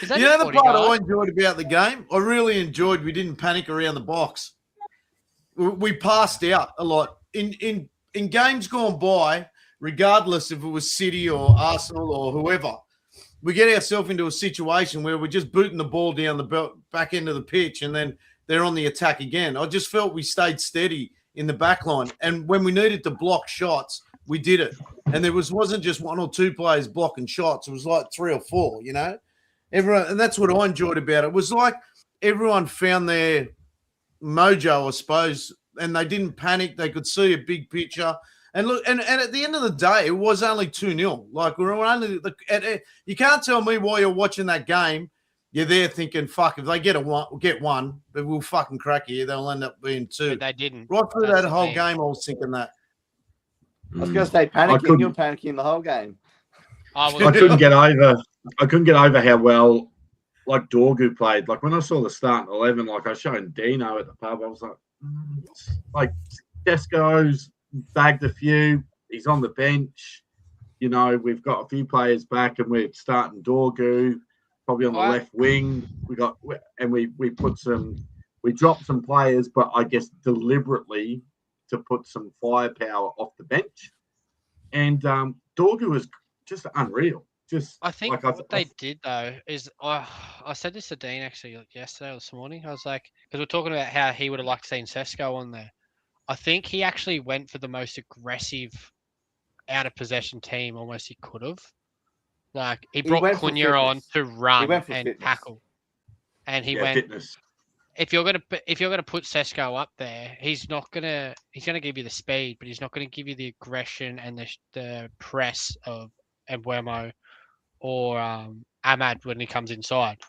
Is that You know his the part I bodyguard? enjoyed about the game? I really enjoyed we didn't panic around the box. We passed out a lot. In games gone by, regardless if it was City or Arsenal or whoever, we get ourselves into a situation where we're just booting the ball down the back end of the pitch and then they're on the attack again. I just felt we stayed steady in the back line. And when we needed to block shots, we did it. And there wasn't just one or two players blocking shots. It was like 3 or 4, you know? Everyone, and that's what I enjoyed about it. It was like everyone found their mojo, I suppose, and they didn't panic. They could see a big picture. And look, and at the end of the day, it was only 2-0. Like we're only you can't tell me while you're watching that game, you're there thinking, fuck, if they get one, but we'll fucking crack here. They'll end up being 2. But they didn't. Right through That's that the whole thing. game, I was thinking that. I was going to say panicking. You're panicking the whole game. I I couldn't get over how well like Dorgu played. Like when I saw the starting 11, like I showed Dino at the pub, I was like Desco's bagged a few. He's on the bench. You know, we've got a few players back, and we're starting Dorgu probably on the left wing. We dropped some players, but I guess deliberately to put some firepower off the bench. And Dorgu was just unreal. I think what they did though is I said this to Dean actually yesterday or this morning. I was like, because we're talking about how he would have liked to seen Sesko on there. I think he actually went for the most aggressive out of possession team almost he could have. Like he brought Cunha on to run and fitness. tackle, and he went. Fitness. If you're gonna put Sesko up there, he's gonna give you the speed, but he's not gonna give you the aggression and the press of Mbeumo or Ahmad when he comes inside.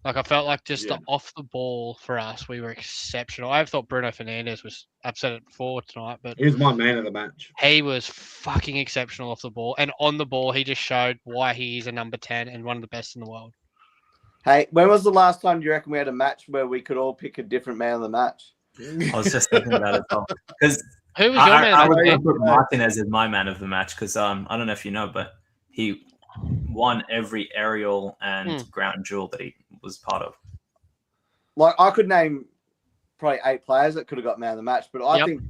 Like I felt like just the off the ball for us, we were exceptional. I thought Bruno Fernandes was upset it before tonight, but He was my man of the match. he was fucking exceptional off the ball, and on the ball, he just showed why he is a number 10 and one of the best in the world. Hey, when was the last time you reckon we had a match where we could all pick a different man of the match? I was just thinking about it as well. Because Who was your man I of the was match? going to put Martinez as my man of the match because I don't know if you know, but he won every aerial and ground duel that he was part of. Like I could name probably 8 players that could have got man of the match, but I think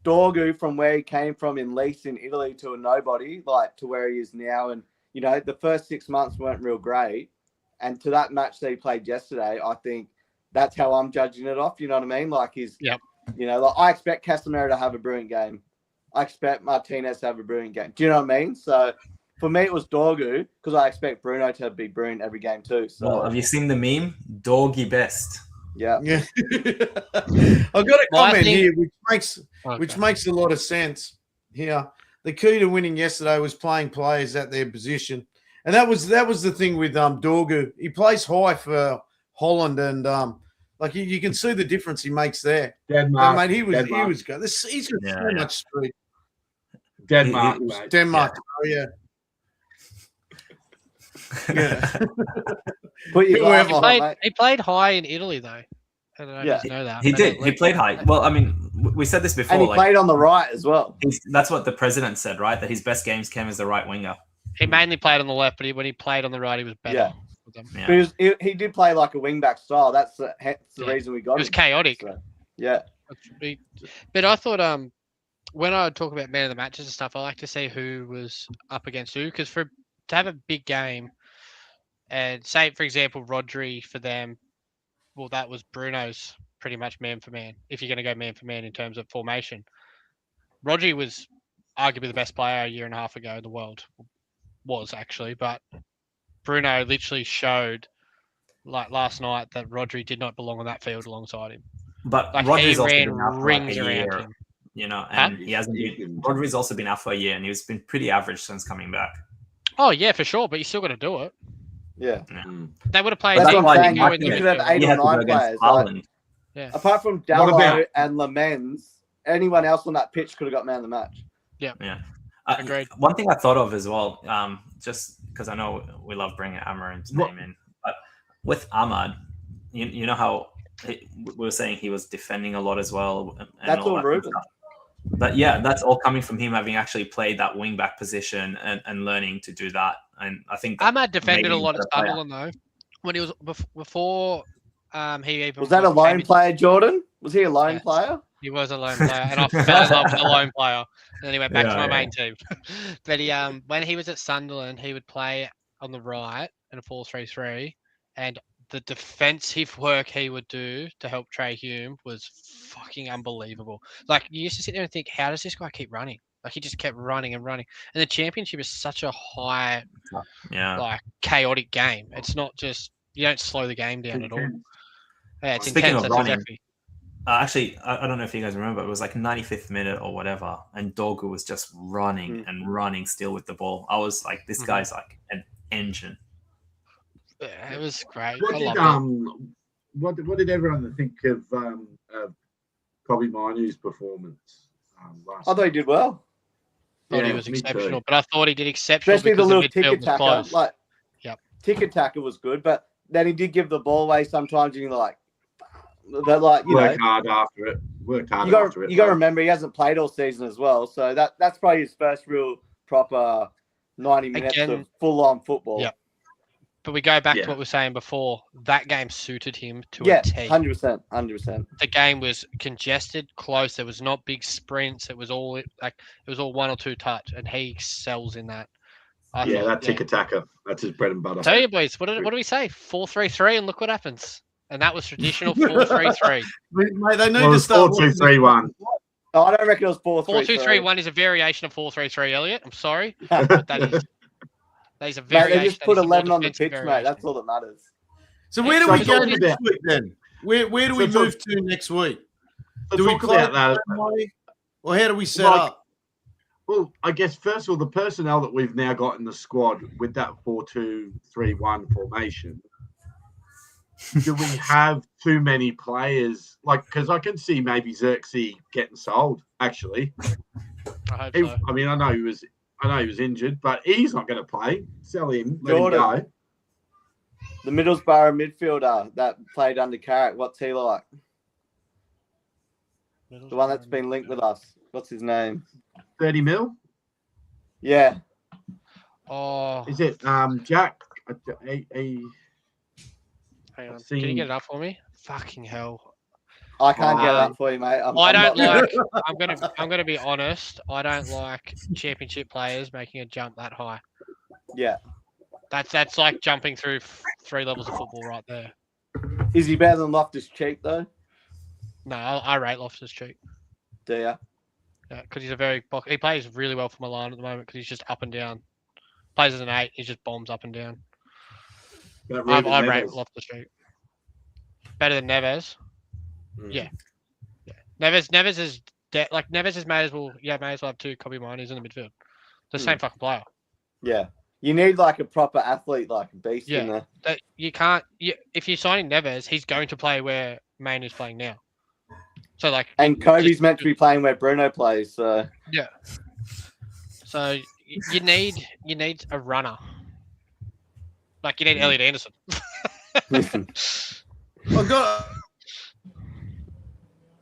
Dorgu, from where he came from in Leeds in Italy to a nobody, like to where he is now, and you know the first 6 months weren't real great, and to that match that he played yesterday, I think that's how I'm judging it off. You know what I mean? Like you know, like I expect Casemiro to have a brilliant game. I expect Martinez to have a brilliant game. Do you know what I mean? So for me, it was Dorgu because I expect Bruno to be brilliant every game too. So Well, have you seen the meme? Doggy best. yeah. I've got a comment here which makes a lot of sense here. The key to winning yesterday was playing players at their position. And that was the thing with Dorgu. He plays high for Holland, and like you can see the difference he makes there. Denmark, mate, he was good. He's got so much speed. Denmark, Denmark. Oh yeah. Yeah. Put your glasses on, mate. He played high in Italy though. I don't know if you know that. He did. He played high. Well, I mean, we said this before. And he played on the right as well. That's what the president said, right? That his best games came as the right winger. He mainly played on the left, but when he played on the right, he was better. Yeah. He did play like a wing-back style. That's the reason we got him. It was chaotic. So, yeah. But I thought when I talk about man of the matches and stuff, I like to see who was up against who. Because to have a big game and say, for example, Rodri for them, well, that was Bruno's pretty much man for man. If you're going to go man for man in terms of formation. Rodri was arguably the best player a year and a half ago in the world. Was actually, but Bruno literally showed like last night that Rodri did not belong on that field alongside him. But like Rodri's he also ran been out for rings like a around year, him. you know, and he hasn't been. Rodri's also been out for a year, and he's been pretty average since coming back. Oh yeah, for sure, but you still got to do it. Yeah. They would have played. That's what I'm saying. you you could have 8 or 9 players. Yeah. Apart from What Dallo about- and Lamens, anyone else on that pitch could have got man of the match. Agreed. One thing I thought of as well, just because I know we love bringing Amarim's What- name in, but with Ahmad, you know how we were saying he was defending a lot as well. And That's all that Ruben. stuff. But yeah, that's all coming from him having actually played that wing back position and learning to do that. And I think Ahmad defended maybe a lot he's at a better player. Sunderland though. When he was before he even Was that a came lone in- player, Jordan? Was he a lone Yes. player? He was a lone player, and I fell in love with a lone player. And then he went back to Yeah, my yeah. main team. But he, when he was at Sunderland, he would play on the right in a 4-3-3, and the defensive work he would do to help Trey Hume was fucking unbelievable. Like you used to sit there and think, how does this guy keep running? Like he just kept running and running. And the championship is such a high, Yeah. like chaotic game. It's not just you don't slow the game down at all. Yeah, it's Speaking intense. of That's running, exactly. Actually, I don't know if you guys remember, it was like 95th minute or whatever, and Dorgu was just running and running still with the ball. I was like, this guy's like an engine. Yeah, it was great. What I did loved it. what did everyone think of Kobe Mainu's performance last? I thought he did well. Thought he Yeah, was me too. exceptional, but I thought he did exceptional Especially the because little the tick midfield was attacker. close. Like, Yep. tick attacker was good, but then he did give the ball away sometimes. And you're like, they're like, you Work know, hard after it. Worked hard you after got it. you got to though. remember he hasn't played all season as well, so that's probably his first real proper 90 minutes Again- of full on football. Yep. But we go back Yeah. to what we were saying before. That game suited him to Yeah, a T. 100%. The game was congested, close. There was not big sprints. It was all one or two touch, and he excels in that. I Yeah, thought, that tick attacker. That's his bread and butter. Tell you boys, what do we say? 4-3-3, and look what happens. And that was traditional 4-3-3. Mate, they need Well, to it's start 4-2-3-1. Oh, I don't reckon it was 4-3-3. 4-2-3-1 is a variation of 4-3-3, Elliot. I'm sorry, but that is a Mate, variation. they just that put is a more 11 on the defensive pitch, mate. variation. That's all that matters. So where do So we go talking next about- week then? Where do we So move to next week? So Do we talk play about that. the same way? Or how do we set Like- up? Well, I guess first of all, the personnel that we've now got in the squad with that 4-2-3-1 formation. Do we have too many players? Like, because I can see maybe Xerxes getting sold. Actually, I hope He- so. I mean, I know he was injured, but he's not going to play. Sell him. Let Jordan. him go. The Middlesbrough midfielder that played under Carrick, what's he like? The one that's been linked with us. What's his name? 30 mil. Yeah. Oh, Is it Jack? hang on. I've Can you seen- get it up for me? Fucking hell. I can't get Um, that for you, mate. I don't not- like. I'm gonna be honest. I don't like championship players making a jump that high. Yeah. That's like jumping through 3 levels of football right there. Is he better than Loftus Cheek though? No, I rate Loftus Cheek. Do ya? Yeah, because he's a very he plays really well for Milan at the moment because he's just up and down. Plays as an 8, he just bombs up and down. But I Ruben rate Neves. Loftus Cheek better than Neves. Mm. Yeah. Neves is like Neves is may as well have 2 Kobe Mainus in the midfield. The same fucking player. Yeah. You need like a proper athlete, like a beast in Yeah. there. That you can't. If you're signing Neves, he's going to play where Main is playing now. So like, And Kobe's meant to be playing where Bruno plays, so yeah. So you need a runner. Like you need Elliot Anderson.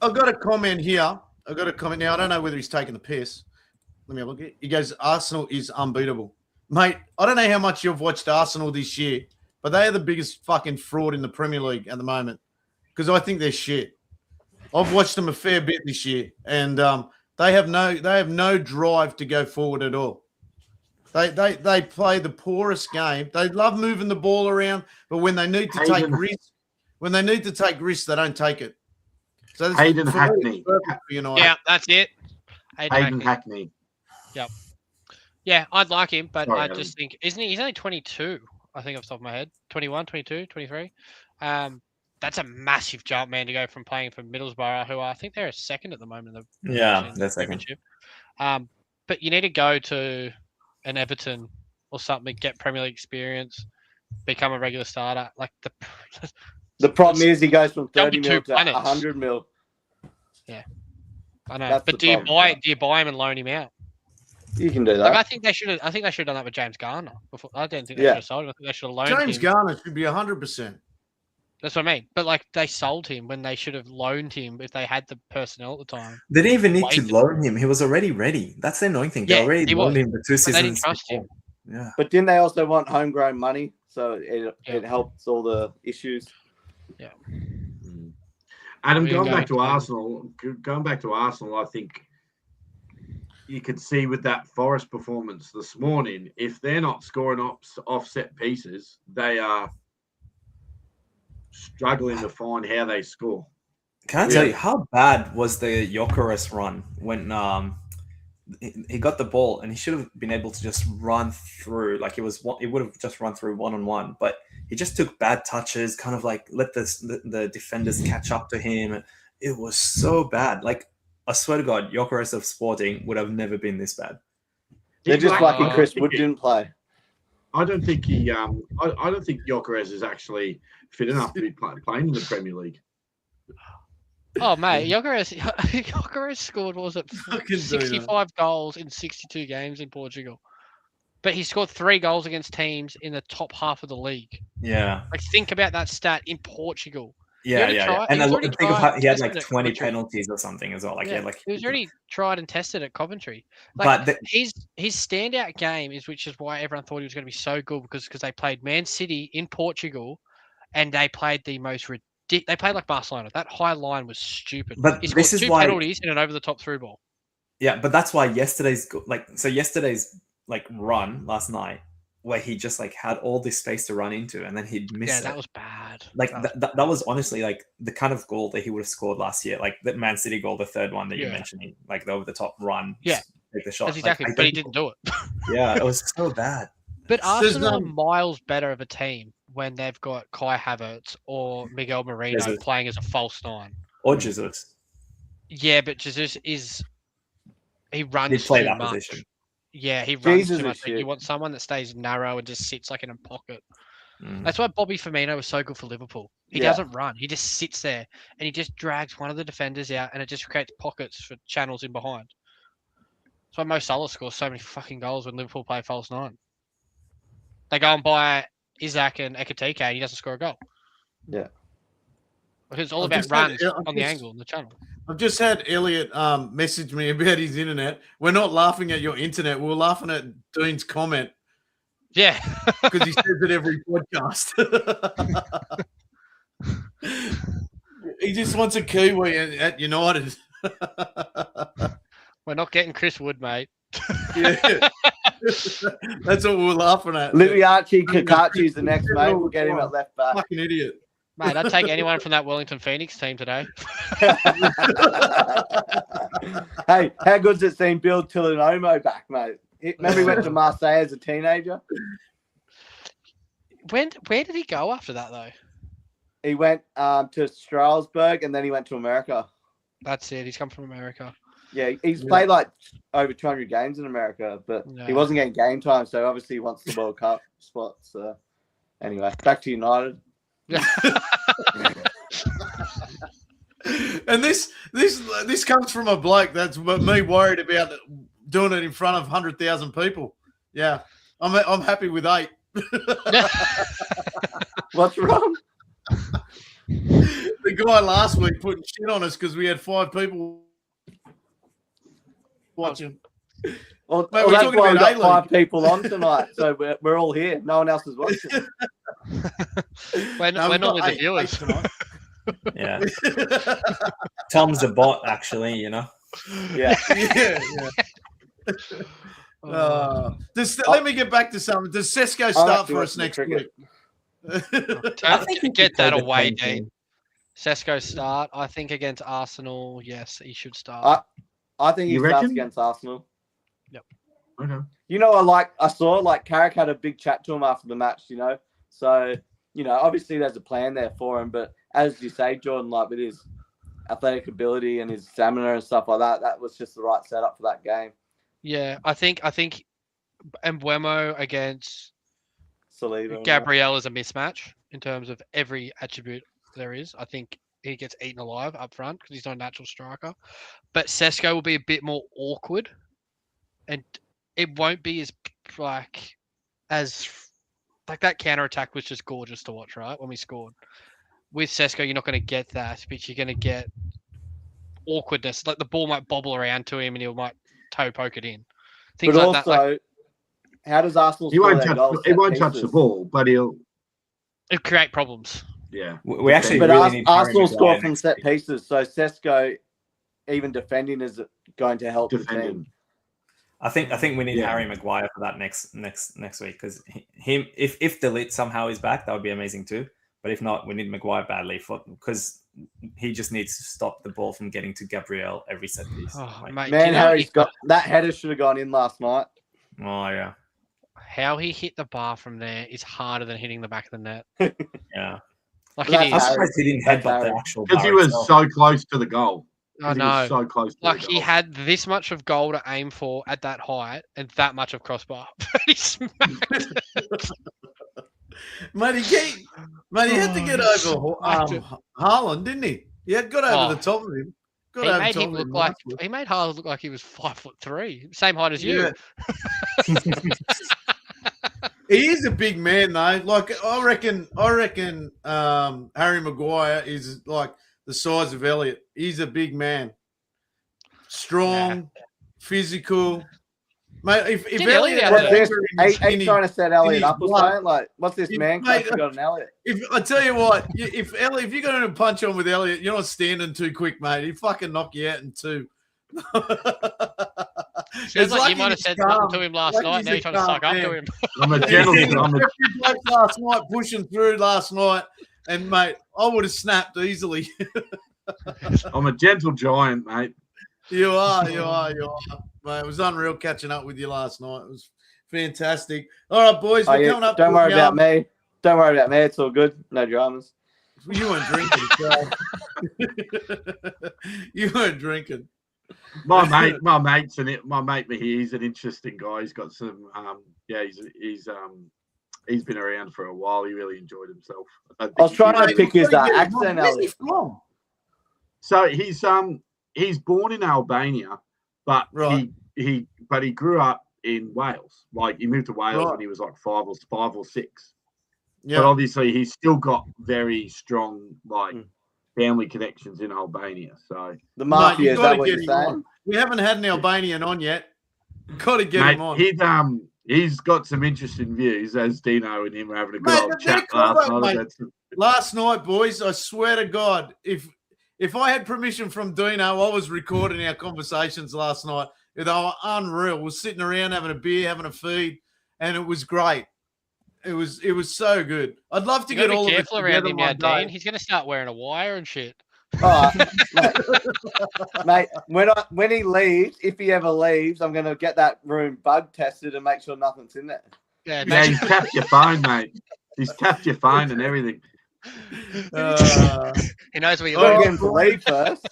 I've got a comment here. I've got a comment now. I don't know whether he's taking the piss. Let me have a look. He goes, Arsenal is unbeatable. Mate, I don't know how much you've watched Arsenal this year, but they are the biggest fucking fraud in the Premier League at the moment because I think they're shit. I've watched them a fair bit this year, and they have no drive to go forward at all. They play the poorest game. They love moving the ball around, but when they need to take risks, they don't take it. So this- Hayden for me, Hackney. it's perfect for United. Yeah, that's it. Hayden Hackney. Yeah, I'd like him, but Sorry, I Adam. just think isn't he? He's only 22. I think off the top of my head, 21, 22, 23. That's a massive jump, man, to go from playing for Middlesbrough, who I think they're a second at the moment. In the Yeah, that's second. Championship. But you need to go to an Everton or something, get Premier League experience, become a regular starter. Like The problem is he goes from 30 Number mil two to punters. 100 mil. I know. That's But the do you problem. buy him and loan him out? You can do Like that. I think they should have done that with James Garner before. I don't think they Yeah. should have sold him. I think they should have loaned James him. Garner should be 100%. That's what I mean. But like they sold him when they should have loaned him if they had the personnel at the time. They didn't even need to Waited. loan him. He was already ready. That's the annoying thing. They Yeah, already he loaned was. him the 2 But they didn't seasons trust him. before. Yeah. But didn't they also want homegrown money? So it Yeah. helps all the issues. Adam, We're going going back to to- Arsenal, I think you could see with that Forest performance this morning, if they're not scoring offset pieces, they are struggling to find how they score. Can I tell you how bad was the Gyökeres run when he got the ball and he should have been able to just run through like it would have just run through 1-on-1, but he just took bad touches, kind of like let the defenders catch up to him. It was so bad. Like I swear to God, Gyökeres of Sporting would have never been this bad. They're just lucky I Chris Wood didn't play. I don't think he. I don't think Gyökeres is actually fit enough to be playing in the Premier League. Oh mate, Gyökeres scored what was it Fucking do that. 65 goals in 62 games in Portugal. But he scored 3 goals against teams in the top half of the league. Yeah. Like think about that stat in Portugal. Yeah. already Yeah. tried- And he's I already think of tried how he had testing like it 20 Coventry. penalties or something as well. Like, yeah, like he was already tried and tested at Coventry. But Like his standout game which is why everyone thought he was going to be so good because they played Man City in Portugal, and they played the most ridiculous. They played like Barcelona. That high line was stupid. But He scored this is 2 why- penalties and an over the top through ball. Yeah, but that's why yesterday's run last night, where he just like had all this space to run into, and then he'd miss Yeah, it. that was bad. Like that was honestly like the kind of goal that he would have scored last year, like the Man City goal, the third one that you're Yeah. mentioning, like the over the top run. Yeah. just take the shot. That's Like, exactly. I But he don't- didn't do it. Yeah, it was so bad. But There's Arsenal are no- miles better of a team when they've got Kai Havertz or Miguel Marino Jesus. playing as a false 9. Or Jesus Yeah, but Jesus he runs did play too that much. position. Yeah, he runs Jesus too is much. Like, you shit. want someone that stays narrow and just sits like in a pocket. Mm. That's why Bobby Firmino was so good for Liverpool. He Yeah. doesn't run. He just sits there and he just drags one of the defenders out, and it just creates pockets for channels in behind. That's why Mo Salah scores so many fucking goals when Liverpool play false 9. They go and buy Isaac and Ekatike, and he doesn't score a goal. Yeah. Because it's all I've about just had- runs I've on the just- angle in the channel. I've just had Elliot message me about his internet. We're not laughing at your internet. We're laughing at Dean's comment Yeah. because he says it every podcast. He just wants a Kiwi at United. We're not getting Chris Wood, mate. Yeah. That's what we're laughing at. Liviachi Kakachi's the next mate. We'll get him at left back. Fucking idiot. Mate, I'd take anyone from that Wellington Phoenix team today. Hey, how good's it seeing Bill Tillanomo back, mate? Remember he went to Marseille as a teenager? Where did he go after that, though? He went to Strasbourg and then he went to America. That's it. He's come from America. Yeah, he's played like over 200 games in America, but Yeah. he wasn't getting game time, so obviously he wants the World Cup spot. So anyway, back to United. And this comes from a bloke that's me worried about doing it in front of 100,000 people. Yeah, I'm happy with 8. What's wrong? The guy last week putting shit on us because we had 5 people watching. Well, Mate, well, we're that's talking why we've about got A-League. 5 people on tonight, so we're all here. No one else is watching. We're No, we've normally got the 8 viewers. tonight. Yeah, Tom's a bot, actually. You know. Yeah. Yeah. Let me get back to something. Does Sesko start for us next week? Don't think he get could that play the away, same Dean. thing. Sesko start. I think against Arsenal, yes, he should start. I think he You starts reckon? against Arsenal. Okay. You know, I saw like Carrick had a big chat to him after the match, you know. So, you know, obviously there's a plan there for him, but as you say, Jordan, like with his athletic ability and his stamina and stuff like that, that was just the right setup for that game. Yeah, I think Embuemo against Saliba. Gabriel is a mismatch in terms of every attribute there is. I think he gets eaten alive up front because he's not a natural striker. But Sesko will be a bit more awkward, and it won't be as that counter attack was just gorgeous to watch, right? When we scored with Sesko, you're not going to get that, but you're going to get awkwardness. Like the ball might bobble around to him, and he might toe poke it in. Things But like also, that. Like, how does Arsenal He score won't their touch. goals? He won't touch the ball, but he'll. it create problems. Yeah. We actually But really need Harry Arsenal score Maguire from next set week. pieces, so Sesko, even defending, is going to help the Defending. team. I think we need Yeah. Harry Maguire for that next week because him if Delete somehow is back, that would be amazing too. But if not, we need Maguire badly because he just needs to stop the ball from getting to Gabriel every set piece. Oh, Like, mate, Man, you know Harry's got that header should have gone in last night. oh yeah, how he hit the bar from there is harder than hitting the back of the net. yeah. Like That's it I'm is. Harry. surprised he didn't That's headbutt the Harry. actual Because he bar was itself. so close to the goal. I 'Cause he was know. so close to Like the he goal. had this much of goal to aim for at that height and that much of crossbar. But he smacked it. Mate, he had to get over smacked it. Haaland, didn't he? He had got over Oh. the top of him. Got He over made top him of look him like nicely. he made Haaland look like he was 5'3", same height as you. Yeah. He is a big man though. Like I reckon Harry Maguire is like the size of Elliot. He's a big man. Strong, physical. Mate, if Didn't Elliot Elliot had What's Yeah. this? anger in his- Ain't in his- trying to set Elliot his up or blood. something? Like, what's this If- man mate, crush got an Elliot? if I tell you what, if you're going to punch on with Elliot, you're not standing too quick, mate. He fucking knock you out in two. Sounds like you might have said something to him last Like night. he's Now a you're trying to suck calm up to man. him. I'm a gentleman. Last night, pushing through last night, and mate, I would have snapped easily. I'm a gentle giant, mate. You are. Mate, it was unreal catching up with you last night. It was fantastic. All right, boys, Oh, we're yeah, coming up. don't to worry the about me. Don't worry about me. It's all good. No dramas. You weren't drinking, so. You weren't drinking. My mate Mahir, he's an interesting guy. He's got some he's been around for a while. He really enjoyed himself. I was trying to pick his Where's he accent, Elliot. from? So he's born in Albania, but Right. he grew up in Wales. Like he moved to Wales Right. when he was like five or six. But Yeah. obviously he's still got very strong family connections in Albania. So The Mate, mafia, you is gotta that what get you're him saying? on. We haven't had an Albanian on yet. Got to get mate, him on. he's got some interesting views, as Dino and him were having a good Mate, old they're chat cool, last night. mate. That's- Last night, boys, I swear to God, if I had permission from Dino, I was recording our conversations last night. They were unreal. We're sitting around having a beer, having a feed, and it was great. It was so good. I'd love to You get gotta all be of it careful around together him now, one day. Dean. He's gonna start wearing a wire and shit. Oh, mate, when he leaves, if he ever leaves, I'm gonna get that room bug tested and make sure nothing's in there. Yeah, yeah, he's tapped your phone, mate. He's tapped your phone and everything. he knows where you Oh, Gotta live. get him to leave first.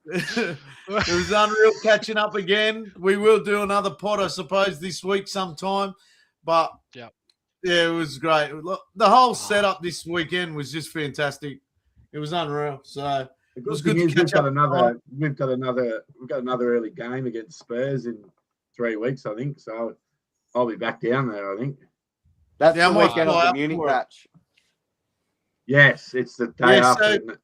It was unreal catching up again. We will do another pod, I suppose, this week sometime. But Yep. yeah, it was great. Look, the whole setup this weekend was just fantastic. It was unreal. So The was good good thing to is catch we've got another early game against Spurs in 3 weeks, I think. So I'll be back down there, I think. That's Yeah, I the might weekend of fly the up Munich for it. match. Yes, it's the day Yeah, after. so- isn't it?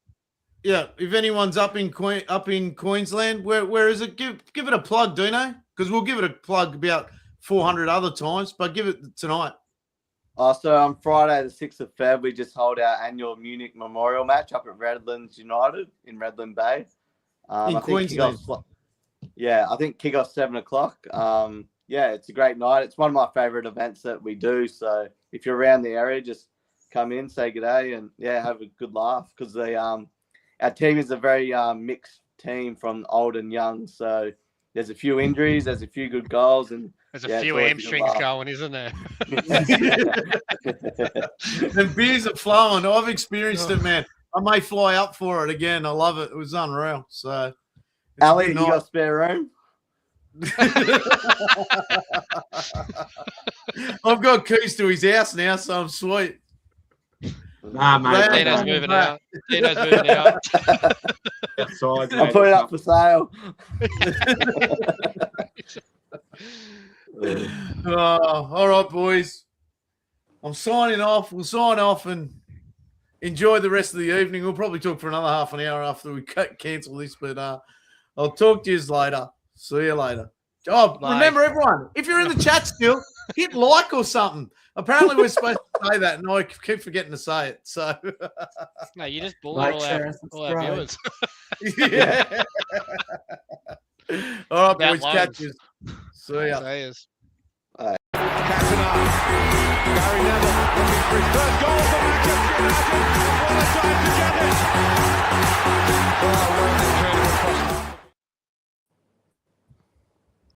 yeah, if anyone's up in Queensland, where is it? Give it a plug, Dino, because we'll give it a plug about 400 other times, but give it tonight. So on Friday, the 6th of Feb, we just hold our annual Munich Memorial match up at Redlands United in Redland Bay. In I think Queensland. I think kickoff 7 o'clock. Yeah, it's a great night. It's one of my favourite events that we do. So if you're around the area, just come in, say good day, and have a good laugh because our team is a very mixed team from old and young. So there's a few injuries, there's a few good goals, and There's a it's few always a good hamstrings laugh. going, isn't there? And beers are flowing. I've experienced it, man. I may fly up for it again. I love it. It was unreal. So, it's a Ali, good you night. got spare room? I've got keys to his house now, so I'm sweet. Nah, mate. They Dino's are moving back. out. Dino's moving out. Outside, I'll mate. put it up for sale. All right, boys. I'm signing off. We'll sign off and enjoy the rest of the evening. We'll probably talk for another half an hour after we cancel this, but I'll talk to you later. See you later. Oh, Bye. remember, everyone, if you're in the chat still, hit like or something. Apparently, we're supposed to say that, and I keep forgetting to say it. So, No, you just bullied Like, all, share, our, and all our subscribe. viewers. yeah. All right, About boys, catch loans. you. See ya. Sayers. Captain